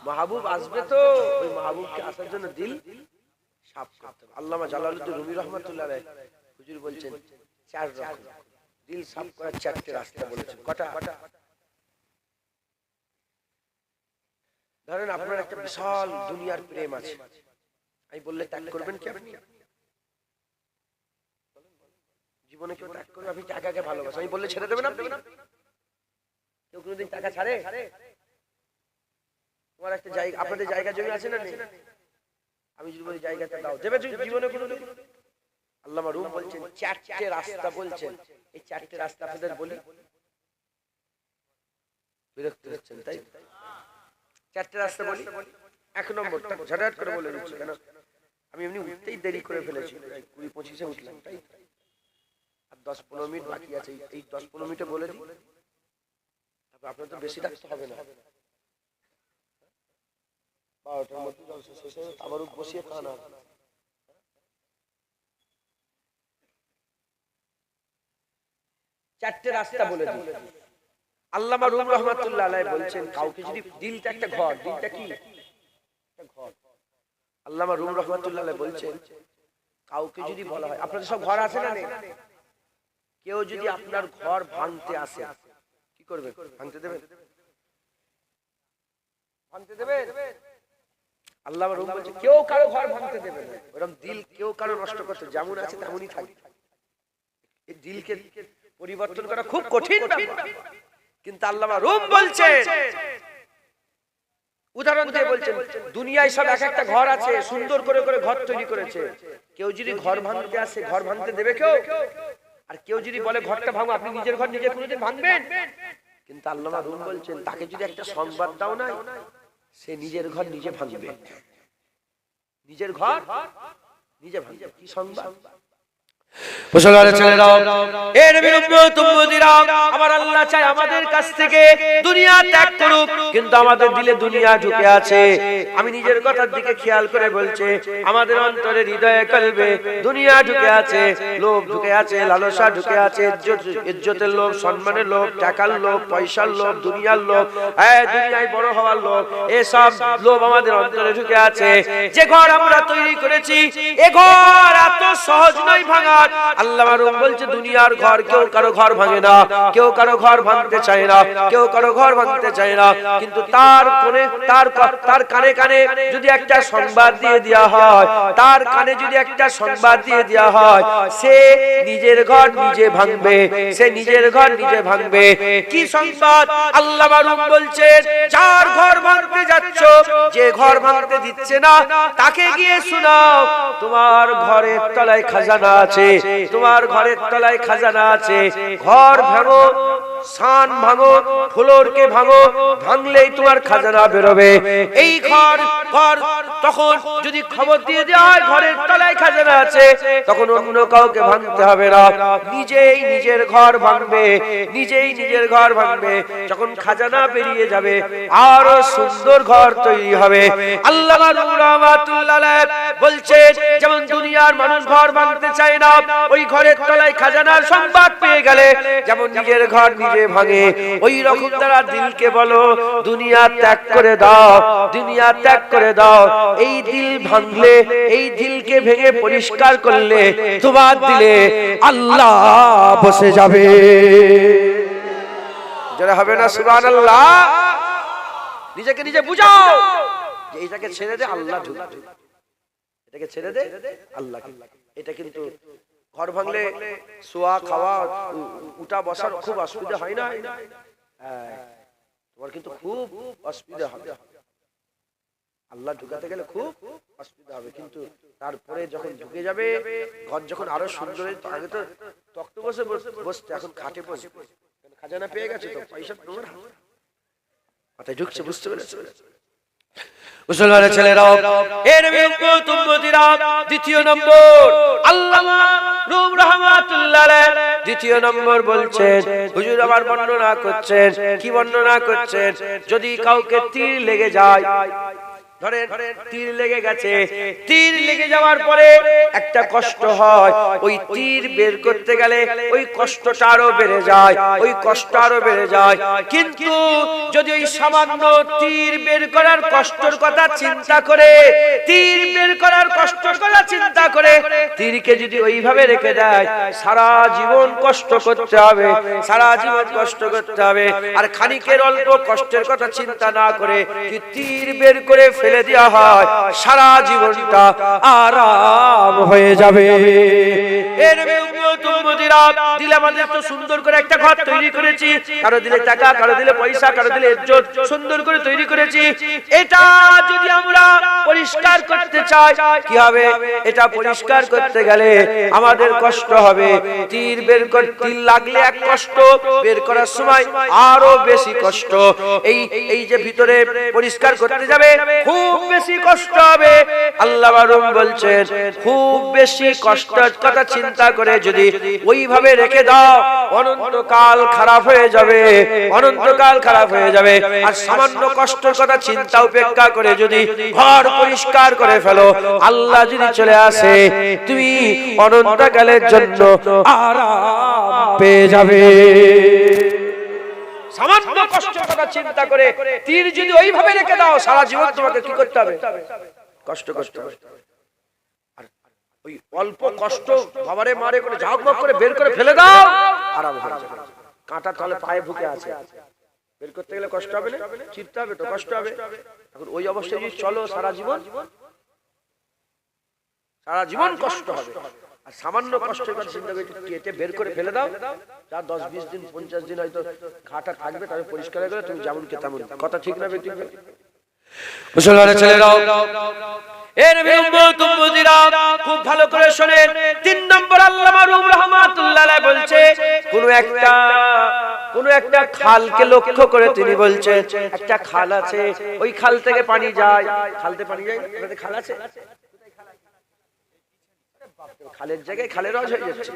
মাহবুব আসবে তো ওই মাহবুবকে আসার জন্য দিল সাফ করতে হবে। আল্লামা জালালউদ্দিন রুমি রাহমাতুল্লাহ আলাইহি হুজুর বলছেন 4 রকম দিল সাফ করার 4টে রাস্তা বলেছেন। কটা? ধরেন আপনার একটা বিশাল দুনিয়ার প্রেম আছে, আমি বললে ত্যাগ করবেন কি আপনি? জীবনে কেউ ত্যাগ করবে? আপনি টাকাকে ভালোবাসেন, আমি বললে ছেড়ে দেবেন আপনি? কেউ কোনোদিন টাকা ছাড়ে? তোমার একটা জায়গা, আপনাদের জায়গা জমি আছে না? আমি যদি বলি জায়গাটা দাও, দেবে জীবনে কোনোদিন? আল্লামা রুম বলছেন 4টে রাস্তা বলছেন। এই 4টে রাস্তা আপনাদের বলি, বিরক্ত হচ্ছেন তাই? 4টে রাস্তা বলি। 1 নম্বরটা ঝটাট করে বলে দিচ্ছি, কেন আমি এমনি উঠতেই দেরি করে ফেলেছি, 20-25-এ উঠলাম, তাই আর 10-15 মিনিট বাকি আছে। এই 10-15 মিনিটে বলে দিই, তারপর আপনার তো বেশি রাখতে হবে না। 12টার মধ্যে জলসা শেষ হয়ে আবার বসিয়ে খানা। চারটে রাস্তা বলে দিই। আল্লামা রুম রাহমাতুল্লাহ আলাইহি বলছেন, কাউকে যদি দিলটা একটা ঘর, দিলটা কি একটা ঘর। আল্লামা রুম রাহমাতুল্লাহ আলাইহি বলছেন, কাউকে যদি বলা হয়, আপনাদের সব ঘর আছে না? কেউ যদি আপনার ঘর ভাঙতে আসে, কি করবে? ভাঙতে দেবেন? ভাঙতে দেবেন? আল্লামা রুম বলছে, কেউ কারো ঘর ভাঙতে দেবে না। এরকম দিল কেউ কারো নষ্ট করতে, যেমন আছে তেমনই থাকবে। এই দিলকে পরিবর্তন করা খুব কঠিন ব্যাপার, কিন্তু আল্লামা রুম বলছেন, উদাহরণ দিয়ে বলছেন, দুনিয়ায় সব এক একটা ঘর আছে, সুন্দর করে করে ঘর তৈরি করেছে। কেউ যদি ঘর ভাঙতে আসে, ঘর ভাঙতে দেবে কেউ? আর কেউ যদি বলে ঘরটা ভাঙো, আপনি নিজের ঘর নিজে কোনোদিন ভাঙবেন? কিন্তু আল্লামা রুম বলছেন, তাকে যদি একটা সংবাদ দাও না, সে নিজের ঘর নিজে ভাঙবে। নিজের ঘর নিজে ভাঙবে। কি সংবাদ? মুসলমানের ছেলেরা, এর আমার আল্লাহ চাই আমাদের কাছ থেকে দুনিয়া ত্যাগ করুক, কিন্তু আমাদের দিলে দুনিয়া ঢুকে আছে। আমি নিজের কথার দিকে খেয়াল করে বলছি, আমাদের অন্তরে, হৃদয়ে, কলবে দুনিয়া ঢুকে আছে, লোভ ঢুকে আছে, লালসা ঢুকে আছে, ইজ্জতের লোভ, সম্মানের লোভ, টাকার লোভ, পয়সার লোভ, দুনিয়ার লোভ, দুনিয়ায় বড় হওয়ার লোভ, এসব লোভ আমাদের অন্তরে ঢুকে আছে। যে ঘর আমরা তৈরি করেছি, এ ঘর এত সহজ নয় ভাঙা। আল্লাহ মারুম বলছে দুনিয়ার ঘর কেউ কারো ঘর ভাঙে না, কেউ কারো ঘর ভাঙতে চায় না, কেউ কারো ঘর ভাঙতে চায় না, কিন্তু তার কানে কানে যদি একটা সংবাদ দিয়ে দেওয়া হয়, তার কানে যদি একটা সংবাদ দিয়ে দেওয়া হয়, সে নিজের ঘর নিজে ভাঙবে, সে নিজের ঘর নিজে ভাঙবে। কি সংবাদ? আল্লাহ মারুম বলছেন যার ঘর ভাঙতে যাচ্ছ, যে ঘর ভাঙতে দিচ্ছে না, তাকে গিয়ে শোনাও তোমার ঘরের তলায় খাজানা আছে, তোমার ঘরের তলায় খাজানা আছে। ঘর ভাঙো, সান ভাঙো, ফ্লোরকে ভাঙো, ভাঙলেই তোমার খাজানা বেরোবে। এই ঘর তখন যদি খবর দিয়ে দেওয়া হয় ঘরের তলায় খাজানা আছে, তখন অন্য কাউকে ভাঙতে হবে না, নিজেই নিজের ঘর ভাঙবে, নিজেই নিজের ঘর ভাঙবে। যখন খাজানা বেরিয়ে যাবে আরো সুন্দর ঘর তৈরি হবে। আল্লাহ রাহমাতুল্লাহ বলছেন যেমন দুনিয়ার মানুষ ঘর ভাঙতে চায় না, ওই ঘরের তলায় খাজানার সংবাদ পেয়ে গেলে যেমন নিজের ঘর নিজে ভাঙে, ওই রকম তারা দিলকে বলো দুনিয়া ত্যাগ করে দাও, দুনিয়া ত্যাগ করে দাও। এই দিল ভাঙলে, এই দিলকে ভেঙে পরিষ্কার করলে তোমার দিলে আল্লাহ বসে যাবে। যারা হবে না সুবহানাল্লাহ। নিজেকে নিজে বুঝাও যে এটাকে ছেড়ে দে, আল্লাহ ঢুকবে, এটাকে ছেড়ে দে, আল্লাহ। এটা কিন্তু ঘর ভাঙলে শোয়া খাওয়া উঠা বসার খুব অসুবিধা হয় না? তোমার কিন্তু খুব অসুবিধা হবে, আল্লাহ ঢুকাতে গেলে খুব অসুবিধা হবে। কিন্তু তারপরে যখন ঢুকে যাবে ঘর, যখন আরো সুন্দর, আগে তো তক্ত বসে বসতে, এখন খাটে বসে, খাজানা পেয়ে গেছে তো পয়সা তোমার মাথায় ঢুকছে, বুঝতে পেরেছো? মুসলমানের ছেলেরাও, এর উম্মতিরা, দ্বিতীয় নম্বর আল্লামা রুম রাহমাতুল্লাহ আলাইহি দ্বিতীয় নম্বর বলছেন, হুজুর আবার বর্ণনা করছেন। কি বর্ণনা করছেন? যদি কাউকে তীর লেগে যায়, ধরেন তীর লেগে গেছে, তীর লেগে যাওয়ার পরে একটা কষ্ট হয়, ওই তীর বের করতে গেলে ওই কষ্টটা আরো বেড়ে যায়, ওই কষ্ট আরো বেড়ে যায়। কিন্তু যদি ওই সামান্য তীর বের করার কষ্টের কথা চিন্তা করে, তীর বের করার কষ্টের কথা চিন্তা করে তীরকে যদি ওইভাবে রেখে দেয়, সারা জীবন কষ্ট করতে হবে, সারা জীবন কষ্ট করতে হবে। আর খানিকের অল্প কষ্টের কথা চিন্তা না করে তীর বের করে ফেলে দেওয়া হয়, সারা জীবনটা আরাম হয়ে যাবে। এর উম্মতিরা, দিলে আমাদের তো সুন্দর করে একটা ঘর তৈরি করেছি, কারো দিলে টাকা, কারো দিলে পয়সা, কারো দিলে ইজ্জত, সুন্দর করে তৈরি করেছি। এটা যদি আমরা পরিষ্কার করতে চাই কি হবে? এটা পরিষ্কার করতে গেলে আমাদের কষ্ট হবে। তীর বের করে, তীর লাগলে এক কষ্ট, বের করার সময় আরো বেশি কষ্ট। এই যে ভিতরে পরিষ্কার করতে যাবে খুব বেশি কষ্ট হবে। আল্লাহ মারুম বলছেন খুব বেশি কষ্টের কথা চিন্তা করে যদি ওইভাবে রেখে দাও, অনন্তকাল খারাপ হয়ে যাবে, অনন্তকাল খারাপ হয়ে যাবে। আর সামান্য কষ্টের কথা চিন্তা উপেক্ষা করে যদি ঘর পরিষ্কার করে ফেলো, আল্লাহ যদি চলে আসে, তুমি অনন্তকালের জন্য আরাম পেয়ে যাবে। সামান্য কষ্টের কথা চিন্তা করে তীর যদি ওইভাবে রেখে দাও, সারা জীবন তোমাকে কি করতে হবে? কষ্ট করতে হবে। আর ওই অল্প কষ্ট বাবারে মারে করে ঝাঁকমাক করে বের করে ফেলে দাও, আরাম হয়ে যাবে। কাঁটা তলে পায়ে ঢুকে আছে, বের করতে গেলে কষ্ট হবে না? চিন্তা হবে তো, কষ্ট হবে। এখন ওই অবস্থায় যদি চলো, সারা জীবন কষ্ট হবে। আর সামান্য কষ্টের কথা চিন্তা করে কেটে বের করে ফেলে দাও, যা 10-20 দিন 50 দিন হয়তো ঘাটা থাকবে, তবে পরিষ্কার হয়ে গেলে তুমি যেমন কে তেমন। কথা ঠিক না বেঠিক? মুসলমানের ছেলেরাও, এ নবী উম্মতিরা খুব ভালো করে শুনেন। 3 নম্বর আল্লামা রুম রাহমাতুল্লাহ আলাইহি বলছে, কোন একটা খালকে লক্ষ্য করে তিনি বলছেন, একটা খাল আছে, ওই খাল থেকে পানি যায়, খালতে পানি যায়, আমাদের খাল আছে, খালের জায়গায় খালের রস হয়ে যাচ্ছে।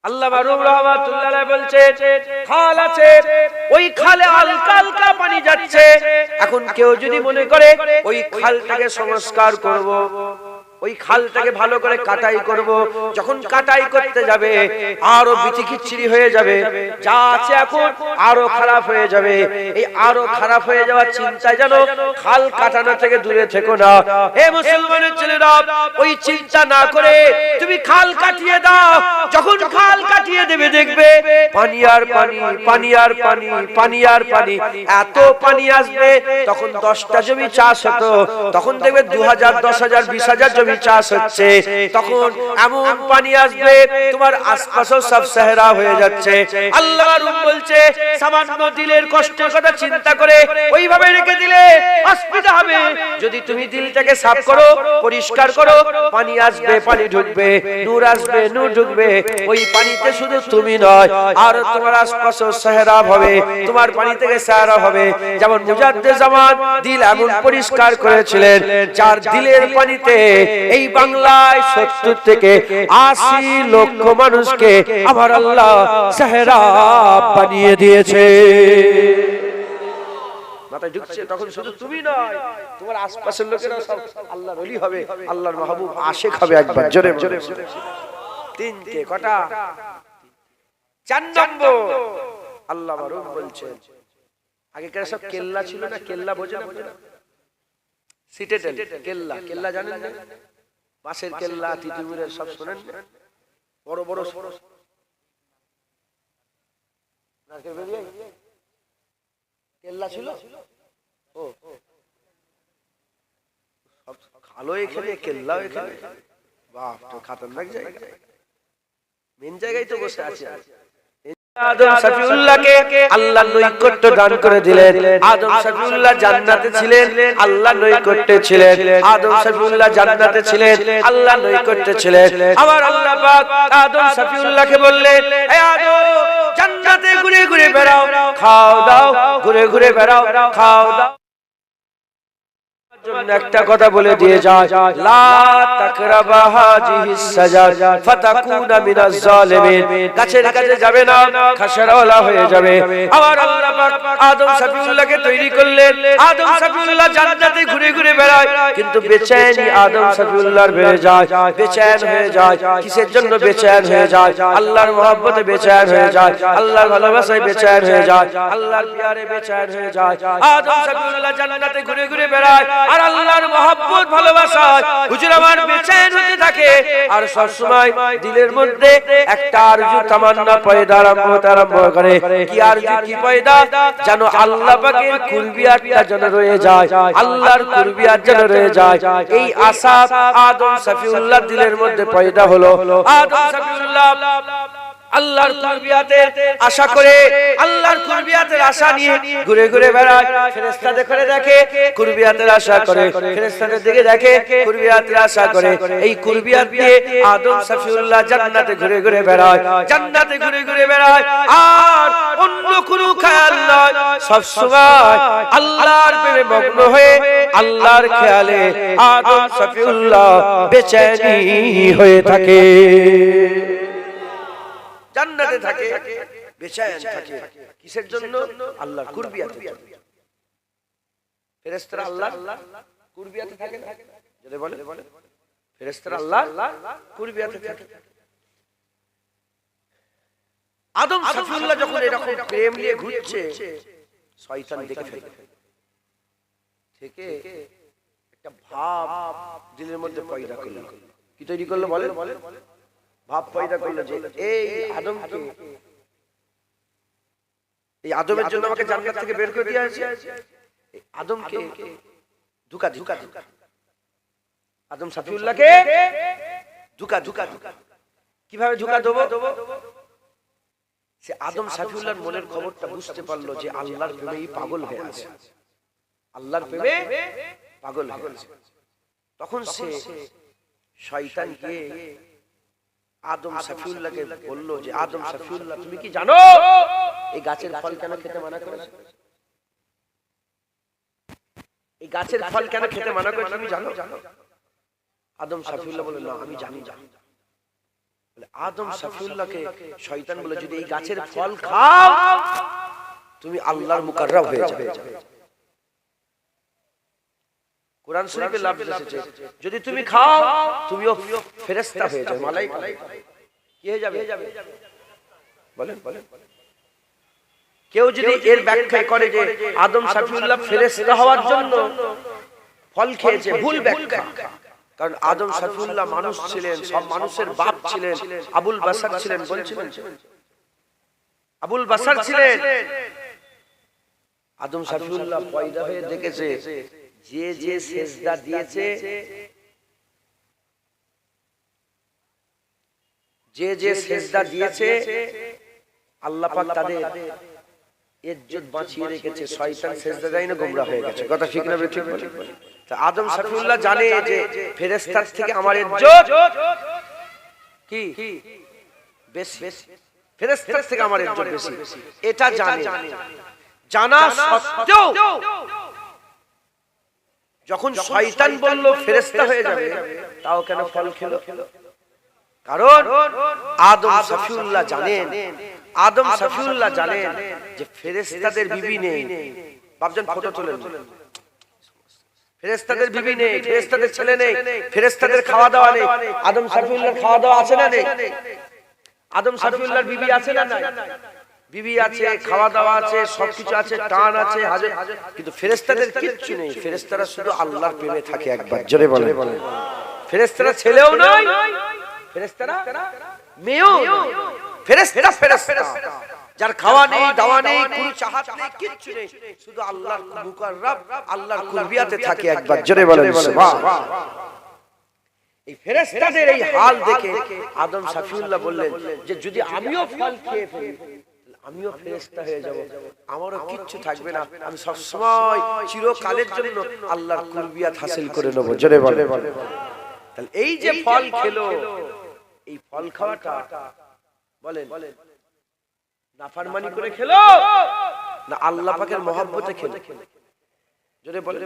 আল্লামা রুম রাহমাতুল্লাহ আলাইহি বলছে খাল আছে, ওই খালে হালকা হালকা পানি যাচ্ছে। এখন কেউ যদি মনে করে ওই খালটাকে সংস্কার করব, ওই খালটাকে ভালো করে কাটাই করব। যখন কাটাই করতে যাবে আরো বিচিকিচ্ছিরি হয়ে যাবে, যা আছে এখন আরো খারাপ হয়ে যাবে। এই আরো খারাপ হয়ে যাওয়ার চিন্তায় যেন খাল কাটানো থেকে দূরে থেকো না। হে মুসলমানের ছেলেরা, ওই চিন্তা না করে তুমি খাল কাটিয়ে দাও। যখন খাল কাটিয়ে দেবে দেখবে পানি আর পানি, পানি আর পানি, পানি আর পানি, এত পানি আসবে। তখন 10টা জমি চাষ হতো, তখন দেখবে 2000, 10,000, 20,000 জমি চাষ হচ্ছে। তখন এমন পানি আসবে তোমার আশপাশও সব সাহারা হয়ে যাচ্ছে। আল্লাহর রূপ বলছে সামান্য দিলের কষ্টের কথা চিন্তা করে ওইভাবে রেখে দিলে অসুবিধা হবে। যদি তুমি দিলটাকে সাফ করো, পরিষ্কার করো, পানি আসবে, পানি ঢুকবে, নূর আসবে, নূর ঢুকবে। ওই পানিতে শুধু তুমি নয় আর তোমার আশপাশও সাহারা হবে, তোমার পানি থেকে সাহারা হবে। যেমন মুজাদ্দেদ জামান দিল এমন পরিষ্কার করেছিলেন, যার দিলের পানিতে এই বাংলায় 70 থেকে 80 লক্ষ মানুষকে আমার আল্লাহ সাহারা বানিয়ে দিয়েছে। মাথায় ঢুকছে? তখন শুধু তুমি নয়, তোমার আশপাশের লোকেরা সব আল্লাহর ওলি হবে, আল্লাহর মাহবুব আশিক হবে। একবার জোরে জোরে। তিনটে কটা? 4 নম্বর আল্লাহ মারুফ বলছেন, আগেকার সব কেল্লা ছিল না, কেল্লা বোঝে না? সিটেটেল কেল্লা, কেল্লা জানেন না? বাঁশের কেল্লা, তিতুমিরের সব শোনেন? বড় বড় কেল্লা ছিল। ও সব খালো এখানে, কেল্লাও এখানে। বাহ, তো খাতারনাক জায়গা। মেন জায়গায় তো বসে আছে। আদম শফিউল্লাহকে আল্লাহ নৈকট্য দান করে দিলেন। আদম শফিউল্লাহ জান্নাতে ছিলেন, আল্লাহ নৈকট্যে ছিলেন। আদম শফিউল্লাহ জান্নাতে ছিলেন, আল্লাহ নৈকট্যে ছিলেন। আবার আল্লাহ পাক আদম শফিউল্লাহকে বললেন, হে আদম, জান্নাতে ঘুরে ঘুরে বেড়াও, খাও দাও, ঘুরে ঘুরে বেড়াও, খাও দাও। একটা কথা বলে দিয়ে যায়, লা তাকরাবা হাযিহিস সাজারা ফাতাকুনা মিনাজ জালিমিন। গাছের কাছে যাবে না, খাসরাওয়ালা হয়ে যাবে। আবার আল্লাহ পাক আদম শফিউল্লাহকে তৈরি করলেন। আদম শফিউল্লাহ জান্নাতে ঘুরে ঘুরে বেড়ায়, কিন্তু বেচैनी আদম শফিউল্লাহর বেড়ে যায়, বেচैन হয়ে যায়। কিসের জন্য বেচैन হয়ে যায়? আল্লাহর মহব্বতে বেচैन হয়ে যায়, আল্লাহর ভালোবাসায় বেচैन হয়ে যায়, আল্লাহর প্যারে বেচैन হয়ে যায়। আদম শফিউল্লাহ জান্নাতে ঘুরে ঘুরে বেড়ায় আর আল্লাহর মহব্বত ভালোবাসায় হুজুর আমার বেচैन হতে থাকে। আর সব সময় দিলের মধ্যে একটা আরজু তামান্না পয়দা আরম্ভ করে। কি আরজু, কি পয়দা? যেন আল্লাহ পাকের কুরবিয়াতটা যেন রয়ে যায়, আল্লাহর কুরবিয়াত যেন রয়ে যায়। এই আশা আদম শফিউল্লাহ দিলের মধ্যে পয়দা হলো। আদম শফিউল্লাহ আল্লাহর কুরবিয়াতের আশা করে, আল্লাহর কুরবিয়াতের আশা নিয়ে ঘুরে ঘুরে বেড়ায়। ফেরেশতাদের করে দেখে, কুরবিয়াতের আশা করে, ফেরেশতাদের দিকে দেখে, কুরবিয়াতের আশা করে। এই কুরবিয়াত নিয়ে আদম শফিউল্লাহ জান্নাতে ঘুরে ঘুরে বেড়ায়, জান্নাতে ঘুরে ঘুরে বেড়ায়। আর অন্য কোনো খেয়াল নয়, সব সময় আল্লাহর প্রেমে মগ্ন হয়ে আল্লাহর খেয়ালে আদম শফিউল্লাহ বেচैनी হয়ে থাকে, জান্নাতে থাকে, বেচैन থাকে। কিসের জন্য? আল্লাহর কুরবিয়াতে। ফেরেশতারা আল্লাহর কুরবিয়াতে থাকে না? যদি বলে ফেরেশতারা আল্লাহর কুরবিয়াতে থাকে। আদম শফিউল্লাহ যখন এরকম প্রেম নিয়ে ঘুরছে, শয়তান দেখে ফেলে, থেকে একটা ভাব দিলের মধ্যে পয়দা করলো। কি তৈরি করলো বলে? ভাব পয়দা করলো যে এই আদমকে, এই আদমের জন্য আমাকে জান্নাত থেকে বের করে দেয়া হয়েছে, আদমকে ধোঁকা ধোঁকা ধোঁকা, আদম শফিউল্লাহকে ধোঁকা ধোঁকা ধোঁকা। কিভাবে ধোঁকা দেবো? সে আদম শফিউল্লাহর মনের খবরটা বুঝতে পারলো যে আল্লাহর প্রেমেই পাগল হয়ে আছে, আল্লাহর প্রেমে পাগল হয়ে আছে। তখন সে শয়তানকে আদম শফিউল্লাহকে বললো যে আদম শফিউল্লাহ, তুমি কি জানো এই গাছের ফল কেন খেতে মানা করেছে? এই গাছের ফল কেন খেতে মানা করেছে তুমি জানো? আদম শফিউল্লাহ বলল, না আমি জানি। আদম শফিউল্লাহকে শয়তান বলে, যদি এই গাছের ফল খাও তুমি আল্লাহর মুকাররব হয়ে যাবে। কোরআন শরীফে লফজ এসেছে যদি তুমি খাও তুমিও ফেরেশতা হয়ে যাবে, মালাইকা কি হয়ে যাবে বলেন বলেন। কেউ যদি এর ব্যাখ্যা করে যে আদম শফিউল্লাহ ফেরেশতা হওয়ার জন্য ফল খেয়েছে, ভুল ব্যাখ্যা। কারণ আদম শফিউল্লাহ মানুষ ছিলেন, সব মানুষের বাপ ছিলেন, আবুল বাশার ছিলেন, বলছিলেন আবুল বাশার ছিলেন। আদম শফিউল্লাহ পয়দা হয়ে দেখেছে যে যে সেজদা দিয়েছে, যে যে সেজদা দিয়েছে আল্লাহ পাক তাদের ইজ্জত বাঁচিয়ে রেখেছে। শয়তান সেজদা দেয় না, গোমরা হয়ে গেছে। কথা ঠিক না ঠিক বলি? তা আদম শফিউল্লাহ জানে যে ফেরেশতার থেকে আমার ইজ্জত কি বেশি, ফেরেশতার থেকে আমার ইজ্জত বেশি, এটা জানে। জানা সত্ত্বেও যখন শয়তান বলল ফেরেশতা হয়ে যাবে, তাও কেন ফল খেলো? কারণ আদম শফিউল্লাহ জানেন, আদম শফিউল্লাহ জানেন যে ফেরেশতাদের বিবি নেই। বাপজান ফটো তোলেন। ফেরেশতাদের বিবি নেই, ফেরেশতাদের ছেলে নেই, ফেরেশতাদের খাওয়া দাওয়া নেই। আদম শফিউল্লাহর খাওয়া দাওয়া আছে না নেই? আদম শফিউল্লাহর বিবি আছে না নাই? বিবি আছে, খাওয়া দাওয়া আছে, সবকিছু আছে, টান আছে, হাজর। কিন্তু ফেরেশতাদের কিচ্ছু নেই। ফেরেশতারা শুধু আল্লাহর প্রেমে থাকে। একবার জোরে বলেন। ফেরেশতারা ছেলেও নয়, ফেরেশতারা মেয়েও নয়। ফেরেশতা ফেরেশতা, যার খাওয়া নেই, দাওয়া নেই, কোনো চাহাত নেই, কিচ্ছু নেই, শুধু আল্লাহর মুকাররব, আল্লাহর কুরবিয়াতে থাকে। একবার জোরে বলেন সুবহানাল্লাহ। এই ফেরেশতাদের এই হাল দেখে আদম শফিউল্লাহ বললেন যে যদি আমিও ফল খেয়ে ফেলি, আমিও ফেরেশতা হয়ে যাব, আমারও কিচ্ছু থাকবে না, আমি সব সময় চিরকালের জন্য আল্লাহর কুরবিয়াত হাসিল করে নেব। জোরে বলেন। তাহলে এই যে ফল খেলো, এই ফল খাওয়াটা বলেন নাফরমানি করে খেলো না আল্লাহ পাকের মহব্বতে খেলো? জোরে বলেন।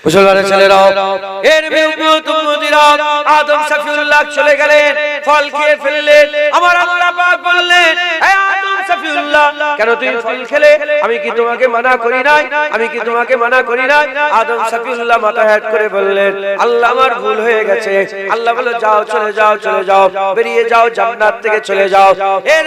মুসলমানের ছেলেরাও, এর উম্মতিরা আদম শফিউল্লাহ চলে গেলেন, ফল খেয়ে ফেললেন। আমার আল্লাহ পাক বললেন, হে আদম শফিউল্লাহ, কেন তুমি ফল খেলে? আমি কি তোমাকে মানা করি নাই? আমি কি তোমাকে মানা করি নাই? আদম শফিউল্লাহ মাথা হেট করে বললেন, আল্লাহ আমার ভুল হয়ে গেছে। আল্লাহ বলল, যাও, চলে যাও, চলে যাও, বেরিয়ে যাও, জান্নাত থেকে চলে যাও। এর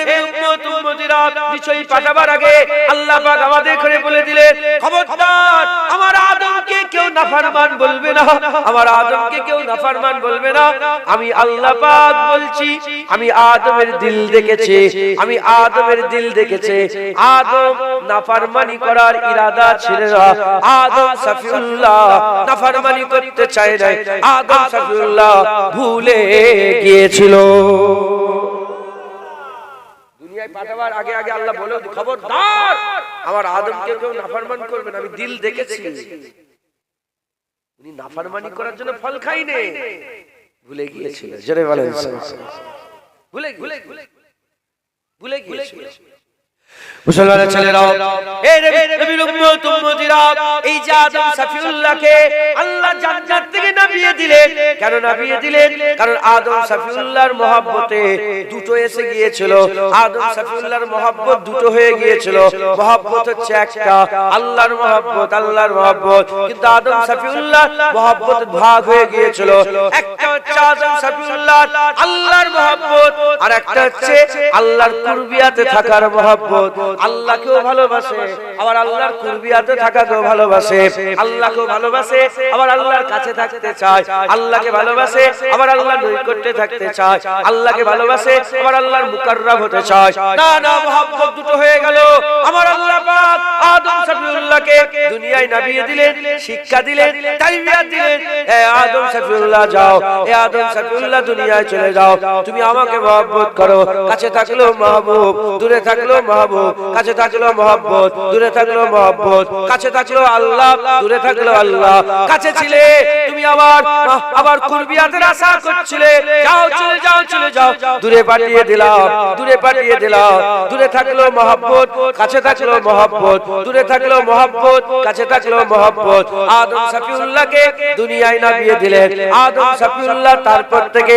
উম্মতিরা নিশ্চয়ই পাঠাবার আগে আল্লাহ পাক আমাদের করে বলে দিলেন, খবরদার আমার আদমকে কেউ নাফরমান বলবে না, আমার আদমকে কেউ নাফরমান বলবে না। আমি আল্লাহ পাক বলছি, আমি আদমের দিল দেখেছি, আমি আদমের দিল দেখেছি। আদম নাফরমানি করার ইরাদা ছিল না। আদম শফিউল্লাহ নাফরমানি করতে চায় না। আদম শফিউল্লাহ ভুলে গিয়েছিল। দুনিয়ায় পাঠাবার আগে আগে আল্লাহ বলে, খবরদার আমার আদমকে কেউ নাফরমান করবে না, আমি দিল দেখেছি। উনি নাফরমানি করার জন্য ফল খাইনি, ভুলে গিয়েছিল। জোরে বলেন, ভুলে গিয়েছিল। মুসলমানের ছেলেরাও, এই নবীর উম্মতিরা, এই যে আদম শফিউল্লাহকে আল্লাহ জান্নাত থেকে নামিয়ে দিলেন। কেন নামিয়ে দিলেন? কারণ আদম শফিউল্লাহর মহব্বতে দুটো এসে গিয়েছিল। আদম শফিউল্লাহর মহব্বত দুটো হয়ে গিয়েছিল। মহব্বত হচ্ছে একটা, আল্লাহর মহব্বত, আল্লাহর মহব্বত। কিন্তু আদম শফিউল্লাহ মহব্বত ভাগ হয়ে গিয়েছিল। একটা হচ্ছে আদম শফিউল্লাহ আল্লাহর মহব্বত, আর একটা হচ্ছে আল্লাহর কুরবিয়াতে থাকার মহব্বত। আল্লাহকেও ভালোবাসে, আবার আল্লাহর কুরবিয়াতে থাকাকেও ভালোবাসে। আল্লাহকেও ভালোবাসে, আবার আল্লাহর কাছে থাকতে চায়। আল্লাহকে ভালোবাসে, আবার আল্লাহর নৈকট্যে থাকতে চায়। আল্লাহকে ভালোবাসে, আবার আল্লাহর মুকাররব হতে চায়। না না, মহব্বত দুটো হয়ে গেল। আমার আল্লাহ পাক আদম শফিউল্লাহকে দুনিয়ায় নামিয়ে দিলেন, শিক্ষা দিলেন, তারবিয়াত দিলেন। হে আদম শফিউল্লাহ যাও, হে আদম শফিউল্লাহ দুনিয়ায় চলে যাও। তুমি আমাকে মহব্বত করো, কাছে থাকলেও মাহবুব, দূরে থাকলেও মাহবুব, কাছে থাকলো মহব্বত, দূরে থাকলো মহব্বত, কাছে থাকলো আল্লাহ, দূরে থাকলো আল্লাহ। কাছে ছিলে তুমি আবার কুরবিয়াতের আশা করছিলে, যাও, চলে যাও, চলে যাও, দূরে পাঠিয়ে দিলাম, দূরে পাঠিয়ে দিলাম। দূরে থাকলো মহব্বত, কাছে থাকলো মহব্বত, দূরে থাকলো মহব্বত, কাছে থাকলো মহব্বত। আদম শফিউল্লাহকে দুনিয়ায় নামিয়ে দিলেন। আদম শফিউল্লাহ তারপর থেকে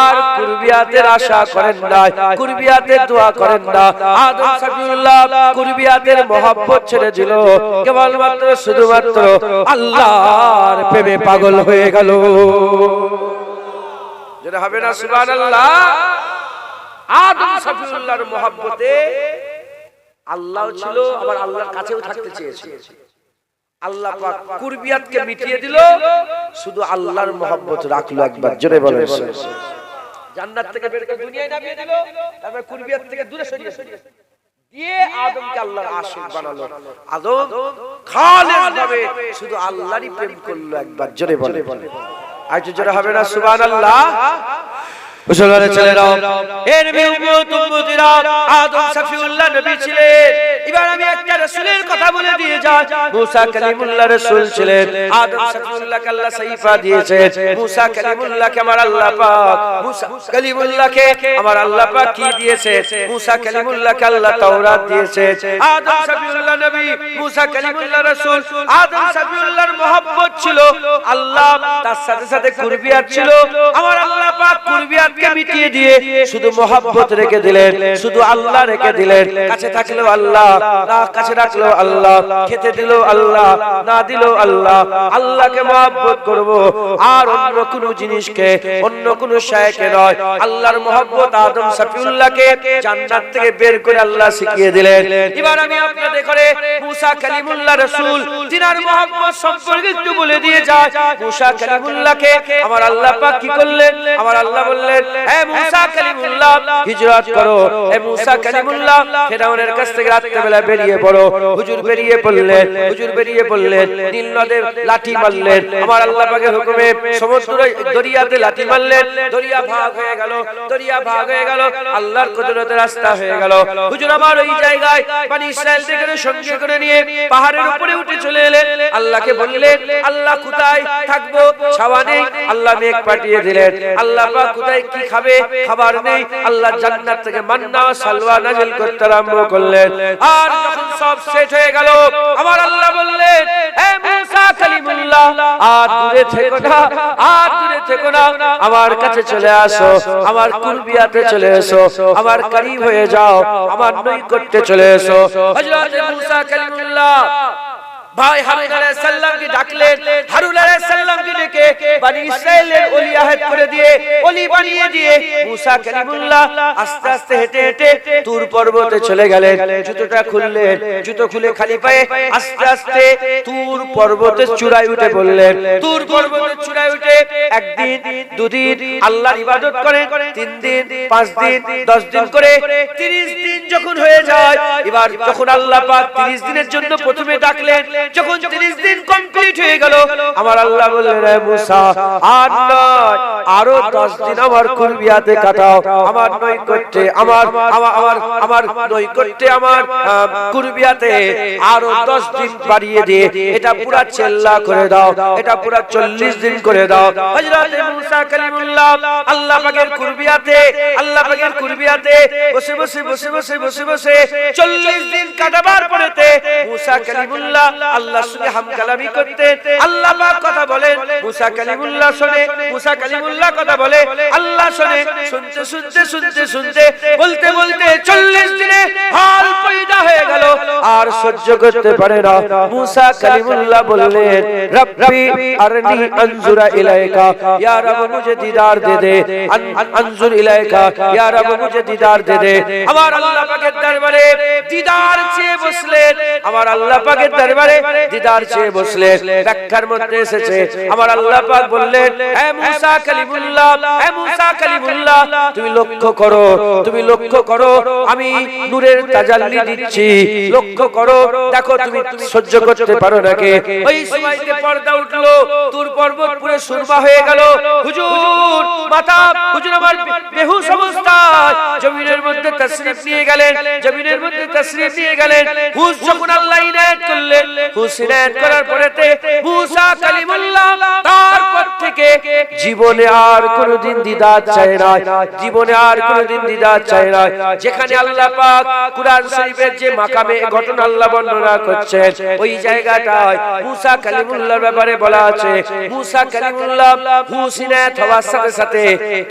আর কুরবিয়াতের আশা করেন না, কুরবিয়াতের দোয়া করেন না। আদম সাফিউল্লাহ কুরবিয়াতের মহব্বত ছেড়ে দিল, কেবলমাত্র শুধুমাত্র আল্লাহর প্রেমে পাগল হয়ে গেল। যেটা হবে না সুবহানাল্লাহ। আদম সাফিউল্লাহর মহব্বতে আল্লাহ ছিল, আবার আল্লাহর কাছেও থাকতে চেয়েছিল। আল্লাহ পাক কুরবিয়াতকে মিটিয়ে দিল, শুধু আল্লাহর মহব্বত রাখলো। একবার জোরে বলেন। জান্নাত থেকে বের করে দুনিয়ায় নামিয়ে দিল, তারপর কুরবিয়াত থেকে দূরে সরিয়ে দিয়ে আদমকে আল্লাহর আশিক বানালো। আদম খালেস ভাবে শুধু আল্লাহরই প্রেম করলো। একবার জোরে বলেন। আর জোরে হবে না সুবহানাল্লাহ। মুসলমানের ছেলেরাও, এর উম্মতিরা, আদম সাফিউল্লাহ নবী ছিলেন। এবার আমি একটা রাসূলের কথা বলে দিয়ে যাই। মুসা কালিমুল্লাহ রাসূল ছিলেন। আদম সাফিউল্লাহকে আল্লাহ সাইফা দিয়েছেন। মুসা কালিমুল্লাহকে আমার আল্লাহ পাক, মুসা কালিমুল্লাহকে আমার আল্লাহ পাক কি দিয়েছে? মুসা কালিমুল্লাহকে আল্লাহ তাওরাত দিয়েছে। আদম সাফিউল্লাহ নবী, মুসা কালিমুল্লাহ রাসূল। আদম সাফিউল্লাহর মহব্বত ছিল আল্লাহ, তার সাথে সাথে কুরবিয়াত ছিল। আমার আল্লাহ পাক কুরবিয়াত মিটিয়ে দিয়ে শুধু মহব্বত রেখে দিলেন, শুধু আল্লাহ রেখে দিলেন। কাছে থাকলেও আল্লাহ, না কাছে রাখলেও আল্লাহ, খেতে দিলেও আল্লাহ, না দিলেও আল্লাহ। আল্লাহকে মহব্বত করব, আর অন্য কোন জিনিসকে, অন্য কোন শায়কে নয়। আল্লাহর মহব্বত আদম সাফিউল্লাহকে জান্নাত থেকে বের করে আল্লাহ শিখিয়ে দিলেন। এবার আমি আপনাদের করে মুসা কালিমুল্লাহ রাসূল তিনার মহব্বত সম্পর্কে একটু বলে দিয়ে যাই। মুসা কালিমুল্লাহকে আমার আল্লাহ পাক কি করলেন? আমার আল্লাহ বললেন, হে মুসা কালিমুল্লাহ হিজরত করো। হে মুসা কালিমুল্লাহ ফিরাউনের কাছ থেকে রাতের বেলা বেরিয়ে পড়ো। হুজুর বেরিয়ে পড়লেন, হুজুর বেরিয়ে পড়লেন, নীল নদে লাঠি মারলেন। আমার আল্লাহ পাকের হুকুমে সমুদ্র দরিয়াতে লাঠি মারলেন, দরিয়া ভাগ হয়ে গেল, দরিয়া ভাগ হয়ে গেল, আল্লাহর কুদরতের রাস্তা হয়ে গেল। হুজুর আমার ওই জায়গায় বনি ইসরাইল থেকে সঙ্গে করে নিয়ে পাহাড়ের উপরে উঠে চলে এলেন। আল্লাহকে বললেন, আল্লাহ কোথায় থাকবো? ছাওয়া নেই, আল্লাহ মেঘ পাঠিয়ে দিলেন। আল্লাহ পাক কোথায় কি খাবে? খাবার নেই, আল্লাহ জান্নাত থেকে মান্না সালওয়া নাযিল করতে আরম্ভ করলেন। আর যখন সব সেট হয়ে গেল, আমার আল্লাহ বললেন, হে মুসা কালিমুল্লাহ, আর দূরে থেকো না, আর দূরে থেকো না, আমার কাছে চলে আসো, আমার কুরবিয়াতে চলে এসো, আমার করিব হয়ে যাও, আমার নৈকট্যে চলে এসো। হযরত মুসা কালিমুল্লাহ ভাই হারুন আলাইহিস সালামকে ডাকলেন। হারুন আলাইহিস সালামকে ডেকে বনি ইসরাইলের ওলি আহেদ করে দিয়ে, ওলি বানিয়ে দিয়ে মুসা কালিমুল্লাহ আস্তে আস্তে হেঁটে হেঁটে তুর পর্বতে চলে গেলেন। জুতোটা খুললেন, জুতো খুলে খালি পায়ে আস্তে আস্তে তুর পর্বতের চূড়ায় উঠে পড়লেন। তুর পর্বতের চূড়ায় উঠে একদিন, দুদিন আল্লাহর ইবাদত করেন, 3 দিন, 5 দিন, 10 দিন করে 30 দিন যখন হয়ে যায়, এবার যখন আল্লাহ পাক 30 দিনের জন্য প্রথমে ডাকলেন, যখন 30 দিন কমপ্লিট হয়ে গেল, আমার আল্লাহ বললেন, হে মুসা, আর নয়, আরো 10 দিন আমার কুরবিয়াতে কাটাও, আমার নৈকট্যে, আমার নৈকট্যে, আমার কুরবিয়াতে আরো 10 দিন বাড়িয়ে দিয়ে এটা পুরা চেল্লা করে দাও, এটা পুরা 40 দিন করে দাও। হযরত মুসা কালিমুল্লাহ আল্লাহ পাকের কুরবিয়াতে, আল্লাহ পাকের কুরবিয়াতে বসে বসে বসে বসে বসে বসে 40 দিন কাটাবার পরেতে মুসা কালিমুল্লাহ আল্লাহর সঙ্গে হামকালামি করতেন। আল্লাহ পাক কথা বলেন, মুসা কালিমুল্লাহ শুনে, মুসা কালিমুল্লাহ কথা বলে, আল্লাহ শুনে, শুনতে শুনতে শুনতে শুনতে বলতে বলতে 40 দিনে হাল পয়দা হয়ে গেল, আর সহ্য করতে পারে না। মুসা কালিমুল্লাহ বললেন, রব্বি আরনি আনজুরা ইলাইকা, ইয়া রব মুঝে দিদার দে দে, আনজুর ইলাইকা, ইয়া রব মুঝে দিদার দে দে। আমার আল্লাহ পাকের দরবারে দিদার চেয়ে বসলেন, আমার আল্লাহ পাকের দরবারে দিদার চেয়ে বসলেন। ব্যাখ্যার মধ্যে এসেছে, আমার আল্লাহ পাক বললেন, হে মুসা কালিমুল্লাহ, হে মুসা কালিমুল্লাহ, তুমি লক্ষ্য করো, তুমি লক্ষ্য করো, আমি নূরের তাজাল্লি দিচ্ছি, লক্ষ্য করো, দেখো তুমি সহ্য করতে পারো নাকি? ওই সময়তে পর্দা উঠলো, তুর পর্বত পুরো সুরমা হয়ে গেল। হুজুর মাতা, হুজুর আমার বেহুশ অবস্থায় জমিনের মধ্যে তাশরীফ নিয়ে গেলেন, জমিনের মধ্যে তাশরীফ নিয়ে গেলেন। হুশ যখন আল্লাহ ইনায়েত করলেন, হুশ ইনায়েত করার পরেতে মুসা কালিমুল্লাহ তারপর থেকে জীবনে আর কোনোদিন দ্বিধা চায় না, জীবনে আর কোনোদিন দ্বিধা চায় না। যেখানে আল্লাহ পাক কুরআন শরীফের যে মাকামে ঘটনা আল্লাহ বর্ণনা করছেন, ওই জায়গাটায় মুসা কালিমুল্লাহর ব্যাপারে বলা আছে, মুসা কালিমুল্লাহ হুশ ইনায়েত হওয়ার সাথে সাথে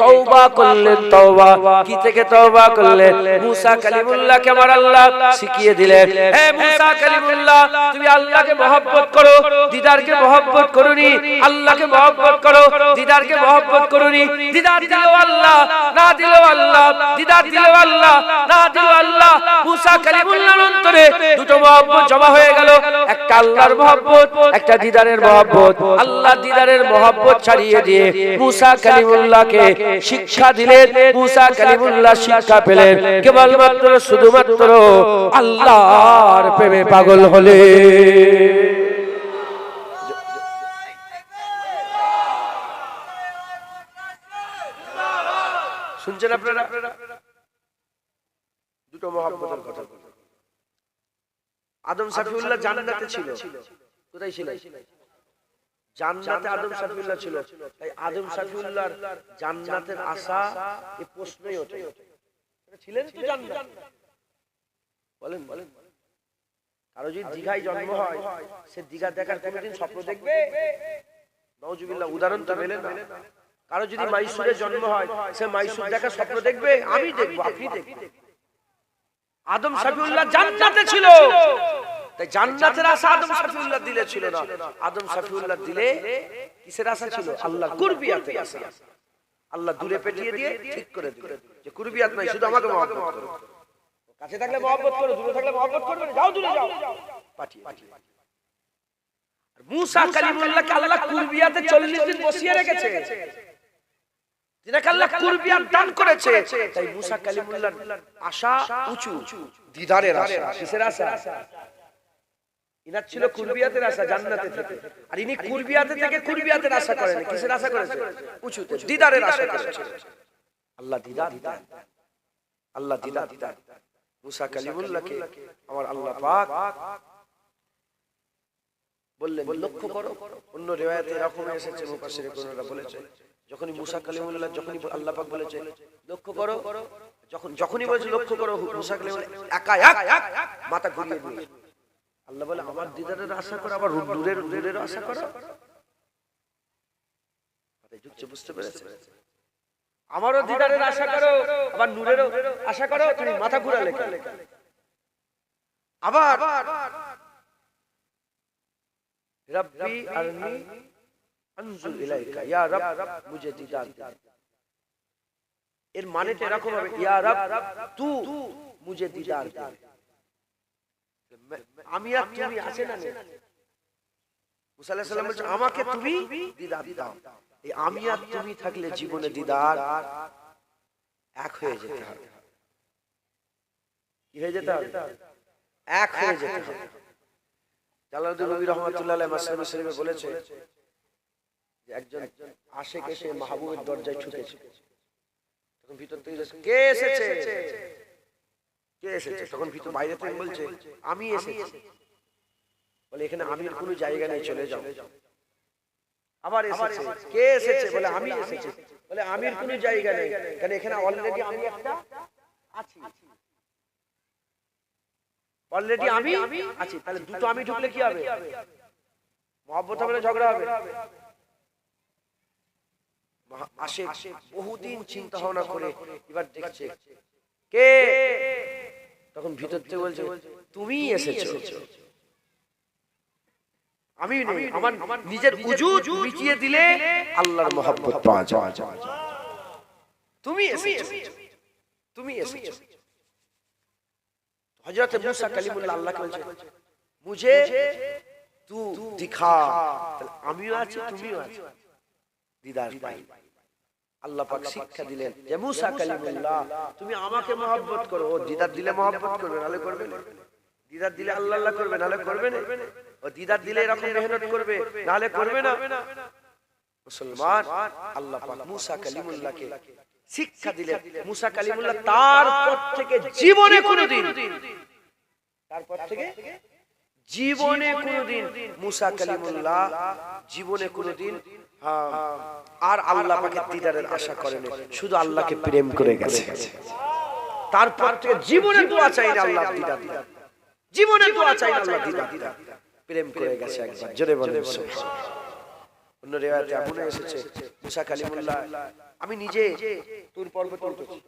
তওবা করলেন। তওবা কি থেকে তওবা করলেন? মুসা কালিমুল্লাহকে আমার আল্লাহ শিখিয়ে দিলেন, হে মুসা কালিমুল্লাহ, তুমি আল্লাহকে মহব্বত করো, দিদারকে মহব্বত করোনি, আল্লাহকে মহব্বত করো, দিদারকে মহব্বত করোনি। দিদার দিলেও আল্লাহ, না দিলেও আল্লাহ, দিদার দিলেও আল্লাহ, না দিলেও আল্লাহ। মুসা কালিমুল্লাহর অন্তরে দুটো মহব্বত জমা হয়ে গেল, একটা আল্লাহর মহব্বত, একটা দিদারের মহব্বত। আল্লাহ দিদারের মহব্বত ছাড়িয়ে দিয়ে মুসা কালিমুল্লাহকে শিক্ষা দিলেন। মুসা কালিমুল্লাহ শিক্ষা পেলেন কেবলমাত্র শুধুমাত্র আল্লাহর প্রেমে পাগল হলে। শুনছেন আপনারা? দুটো মহব্বতের কথা। আদম শফিউল্লাহ জান্নাতে ছিল, কোথায় ছিল? জান্নাতে আদম শফিউল্লাহ ছিল। তাই আদম শফিউল্লাহর জান্নাতের আশা এই প্রশ্নই ওঠে, ছিলেন তো জান্নাত? বলেন বলেন। কারো যদি দীঘায় জন্ম হয়, সে দীঘা দেখার কোনোদিন স্বপ্ন দেখবে? নাউজুবিল্লাহ, উদাহরণ তো মেলে না। কারো যদি মাইসুরে জন্ম হয়, সে মাইসুর দেখার স্বপ্ন দেখবে? আমি দেখবো, আপনি দেখবেন। আদম শফিউল্লাহ জান্নাতে ছিল, তাই জান্নাতের আশা আদম শফিউল্লাহ দিলে ছিল না। আদম শফিউল্লাহ দিলে কিসের আশা ছিল? আল্লাহ কুরবিয়াতের আশা। আল্লাহ দূরে পেটিয়ে দিয়ে ঠিক করে দিল যে কুরবিয়াত নাই, শুধু আমাকে মহব্বত করো। কাছে থাকলে মহব্বত করো, দূরে থাকলে মহব্বত করবে না, যাও দূরে যাও। পাঠিয়ে আর মুসা কালিমুল্লাহকে আল্লাহ কুরবিয়াতে 40 দিন বসিয়ে রেখেছে, যিনাকে আল্লাহ কুরবিয়াত দান করেছে। তাই মুসা কালিমুল্লাহর আশা উঁচু, দিদারের আশা। কিসের আশা? ইনার ছিল কুরবিয়াতের আশা জান্নাতে থেকে, আর ইনি কুরবিয়াতে থেকে কুরবিয়াতের আশা করেন। কিসের আশা করেছে? উঁচুতে, দিদারের আশা করেছে। আল্লাহ দিদার, আল্লাহ দিদার। মুসা কালিমুল্লাহকে আমার আল্লাহ পাক বললেন লক্ষ্য করো। অন্য রিওয়ায়াতে এরকম এসেছে, মুফাসসিরে কোনরা বলেছে যখনই মুসা কালিমুল্লাহ যখনই আল্লাহ পাক বলেছে লক্ষ্য করো, যখনই বলেছে লক্ষ্য করো, মুসা কালিমুল্লাহ একা এক মাথা ঘুরিয়ে দিয়ে আল্লাহ বলে আমার দিদারের আশা করো, আবার নূরের আশা করো। মাথায় ঢুকছে, বুঝতে পেরেছে? আমারও দিদারের আশা করো, আবার নূরেরও আশা করো। তুমি মাথা ঘুরালে কেন? আবার রব্বি আরনি আনজুর ইলাইকা, ইয়া রব মুঝে দিদার দে। এর মানেটা এরকম হবে, ইয়া রব তু মুঝে দিদার দে। আমি আর তুমি আছে না? মুসা আলাইহিস সালাম বলছে আমাকে তুমি দিদার দাও। এই আমি আর তুমি থাকলে জীবনে দিদার এক হয়ে যেতে হবে। কি হয়ে যেতে হবে? এক হয়ে যেতে হবে। জালালউদ্দিন রুমি রাহমাতুল্লাহ আলাইহি মাসনাদ শরীফে বলেছে যে একজন আশিক এসে মাহবুবের দরজায় ঠুকেছে। তখন ভিতর থেকে কে এসেছে, কে এসেছে? তখন ভিতর বাইরে থেকে বলছে আমি এসেছি। বলে এখানে আমির কোনো জায়গা নেই, চলে যাও। আবার এসেছে, কে এসেছে? বলে আমি এসেছি। বলে আমির কোনো জায়গা নেই, কারণ এখানে অলরেডি আমি একটা আছি, অলরেডি আমি আছি। তাহলে দুটো আমি ঢুকলে কি হবে? মহব্বত হবে না ঝগড়া হবে? আশিক বহুদিন চিন্তা ভাবনা করে এবার দেখছে কে, তখন ভিতর থেকে বলছে তুমি এসেছো। আমি নেই, আমার নিজের উজুদ মিটিয়ে দিলে আল্লাহর মহব্বত পাওয়া যায়। তুমি এসেছো, তুমি এসেছো। হযরত মুসা কালিমুল্লাহ আল্লাহকে বলছে মুঝে তু দিখা, আমিও আছি তুমিও আছো, দিদার পাই। আল্লাহ পাক শিক্ষা দিলেন যে মুসা কালিমুল্লাহ তুমি আমাকে মহব্বত করো। ও দিদার দিলে মহব্বত করবে, নালে করবে না। দিদার দিলে আল্লাহ আল্লাহ করবে, নালে করবে না। ও দিদার দিলে এরকম মেহনত করবে, নালে করবে না। মুসলমান, আল্লাহ পাক মুসা কালিমুল্লাহকে শিক্ষা দিলেন। মুসা কালিমুল্লাহ তারপর থেকে জীবনে কোনোদিন, তারপর থেকে জীবনে কোনোদিন মুসা কালিমুল্লাহ জীবনে কোনোদিন আর আল্লাহ পাকের দিদারের আশা করেনি, শুধু আল্লাহকে প্রেম করে গেছে। তারপর থেকে জীবনে দোয়া চাই না আল্লাহ দিদার, জীবনে দোয়া চাই না আল্লাহ দিদার, প্রেম করে গেছে একবার। জোরে বলেন সুবহানাল্লাহ। অন্য রিওয়ায়াতে এমন এসেছে মুসা কালিমুল্লাহ আমি নিজে তুর পর্বতে উঠেছি,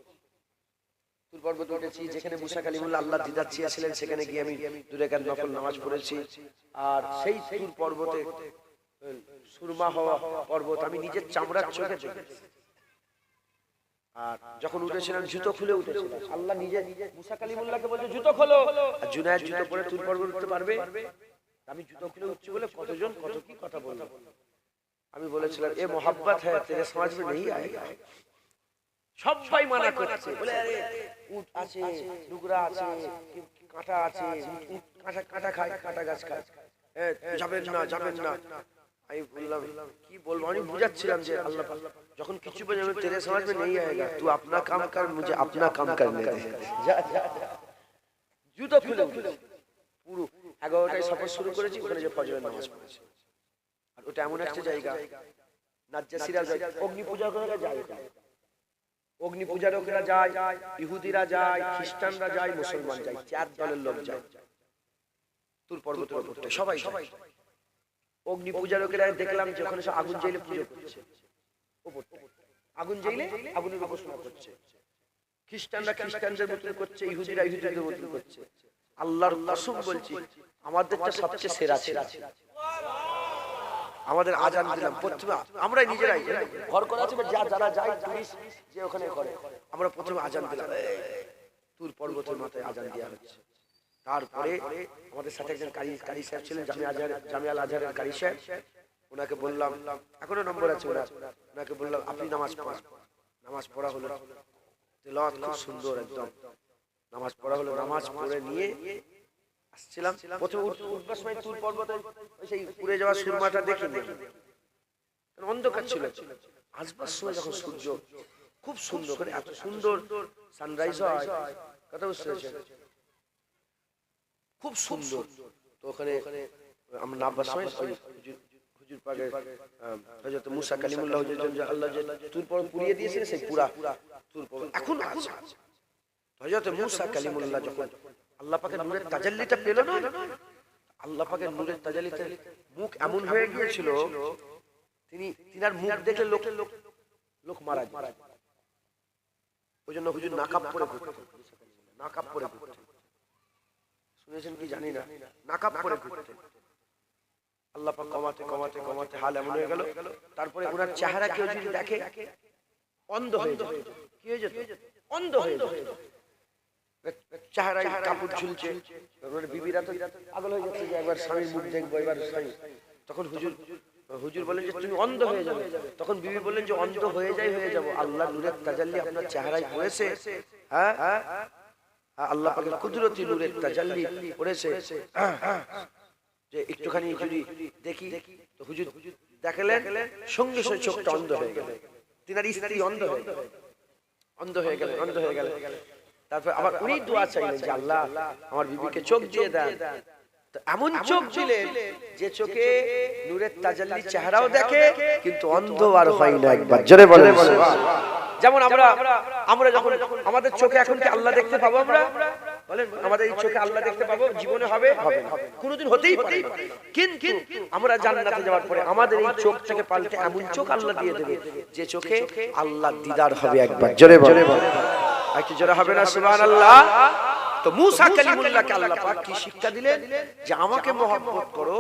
তুর পর্বতে উঠেছি, যেখানে মুসা কালিমুল্লাহ আল্লাহ দিদার চেয়েছিলেন সেখানে গিয়ে আমি 2 রাকাত নফল নামাজ পড়েছি। আর সেই তুর পর্বতে সুরমা হওয়া পর্বত আমি নিজের চামড়ার চোখে দেখেছি। আর যখন উঠেছিলাম জুতো খুলে উঠেছিলাম, আল্লাহ নিজে মুসা কালিমুল্লাহকে বলছে জুতো খোলো, আর জুনায়েদ জুতো পরে তুর পর্বত উঠতে পারবে? আমি জুতো খুলে উঠছি বলে কতজন কত কি কথা বলল। আমি বলেছিলাম এ মোহাব্বত হ্যায় তেরে সমাজ মে নেই আয়েগা। সবাই মানা করছে, বলে আরে উট আছে, ডুগরা আছে, কাঁটা আছে, কাঁটা খায়, কাঁটা গাছ খায়, যাবেন না যাবেন না। আমি বললাম কি বলবো, আমি বুঝাচ্ছিলাম যে আল্লাহ যখন কিছু বলে তেরে সমাজ মে নেই আয়েগা, তু আপনা কাম কর, মুঝে আপনা কাম করনে দে। জুতো খুলে পুরো 11টায় সফর শুরু করেছি, ওখানে যে ফজরের নামাজ পড়েছি। আর ওটা এমন একটা জায়গা, নাজ্জাসীরা যায়, অগ্নি পূজা করে যায়, অগ্নি পূজার লোকেরা যায়, ইহুদিরা যায়, খ্রিস্টানরা যায়, মুসলমান যায়, 4 দলের লোক যায় তুর পর্বতের উপরে। সবাই অগ্নি পূজার লোকেরা দেখলাম যে ওখানে সব আগুন জ্বালিয়ে পুজো করছে, আগুন জ্বালিয়ে আগুনের উপাসনা করছে। খ্রিস্টানরা খ্রিস্টানদের মতো করছে, ইহুদিরা ইহুদিদের মতো করছে। আল্লাহর কসম বলছি আমাদেরটা সবচেয়ে সেরা ছিল। আমাদের আজান দিলাম প্রথমে, আমরা নিজেরাই ঘর করা আছে, যারা যায় টুরিস্ট যে ওখানে করে, আমরা প্রথমে আজান দিলাম, তুর পর্বতের মাথায় আজান দেওয়া হচ্ছে। তারপরে আমাদের সাথে একজন কারি সাহেব ছিলেন, জামিয়া আল আজহারের কারি সাহেব, ওনাকে বললাম, এখনো নম্বর আছে ওনাকে বললাম আপনি নামাজ পড়ান। নামাজ পড়া হলো, তেলাওয়াত খুব সুন্দর, একদম নামাজ পড়া হলো। নামাজ পড়ে নিয়ে আসছিলাম, প্রথমে উঠবার সময় তুর পর্বতে সেই উড়ে যাওয়া সুরমাটা দেখিনি, অন্ধকার ছিল। আসবার সময় যখন সূর্য খুব সুন্দর করে, এত সুন্দর সানরাইজ হয়, কথা বুঝতে পেরেছেন, খুব সুন্দর। তো ওখানে আমরা নামবার সময় হুজুর পাকের হযরত মুসা কালিমুল্লাহ হুজুর আল্লাহ যে তুর পর্বত পুড়িয়ে দিয়েছিলেন, সেই পুরা তুর পর্বত এখন আছে। হযরত মুসা কালিমুল্লাহ যখন আল্লাহ পাকের নূরের তাজাল্লিটা পেল না, আল্লাহ পাকের নূরের তাজাল্লিতে মুখ এমন হয়ে গিয়েছিল, তিনার মুখ দেখে লোক মারা যায়। ওই জন্য হুজুর নাকাব পরে ঘুরতেন, নাকাব পরে ঘুরতেন, শুনেছেন কি জানি না, নাকাব পরে ঘুরতেন। আল্লাহ পাক কমাতে কমাতে কমাতে হাল এমন হয়ে গেল, তারপরে ওনার চেহারা কেউ যদি দেখে অন্ধ হয়ে যেত। কি হয়ে যেত? অন্ধ হয়ে যেত। চেহারায় কাপড় ঝুলছে, বিবিরা তো পাগল হয়ে যাচ্ছে যে একবার স্বামীর মুখ দেখবো, এবার স্বামী। তখন হুজুর বলেন যে তুমি অন্ধ হয়ে যাবে। তখন বিবি বললেন যে অন্ধ হয়ে যাবো, আল্লাহ নূরের তাজাল্লি আপনার চেহারায় পড়েছে। হ্যাঁ, আল্লাহ পাকের কুদরতি নূরের তাজাল্লি পড়েছে, যে একটুখানি যদি দেখি। তো হুজুর দেখালেন, সঙ্গে সঙ্গে চোখটা অন্ধ হয়ে গেল। তিনার স্ত্রী অন্ধ হয়ে গেল। তারপর আবার উনি দোয়া চাইলেন যে আল্লাহ আমার বিবিকে চোখ দিয়ে দেন। এমন চোখ দিলেন যে চোখে নূরের তাজাল্লি চেহারাও দেখে, কিন্তু অন্ধ আর হয় না। একবার জোরে বলেন। যেমন আমরা যখন আমাদের চোখে এখন কি আল্লাহ দেখতে পাবো? আমরা বলেন, আমাদের এই চোখে আল্লাহ দেখতে পাবো? জীবনে হবে না, কোনোদিন হতেই পারে। কিন্তু আমরা জান্নাতে যাওয়ার পরে আমাদের এই চোখটাকে পাল্টে এমন চোখ আল্লাহ দিয়ে দেবে যে চোখে আল্লাহ দিদার হবে। একবার জোরে বলেন। একটু জোরে হবে না সুবহানাল্লাহ? তো মুসা কালিমুল্লাহকে আল্লাহ পাক কি শিক্ষা দিলেন? যে আমাকে মহব্বত করো,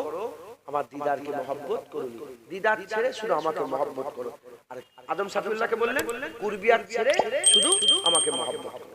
আমার দিদারকে মহব্বত করো, দিদার ছেড়ে শুধু আমাকে মহব্বত করো। আর আদম সাফিউল্লাহকে বললেন কুরবিয়াত ছেড়ে শুধু আমাকে মহব্বত করো।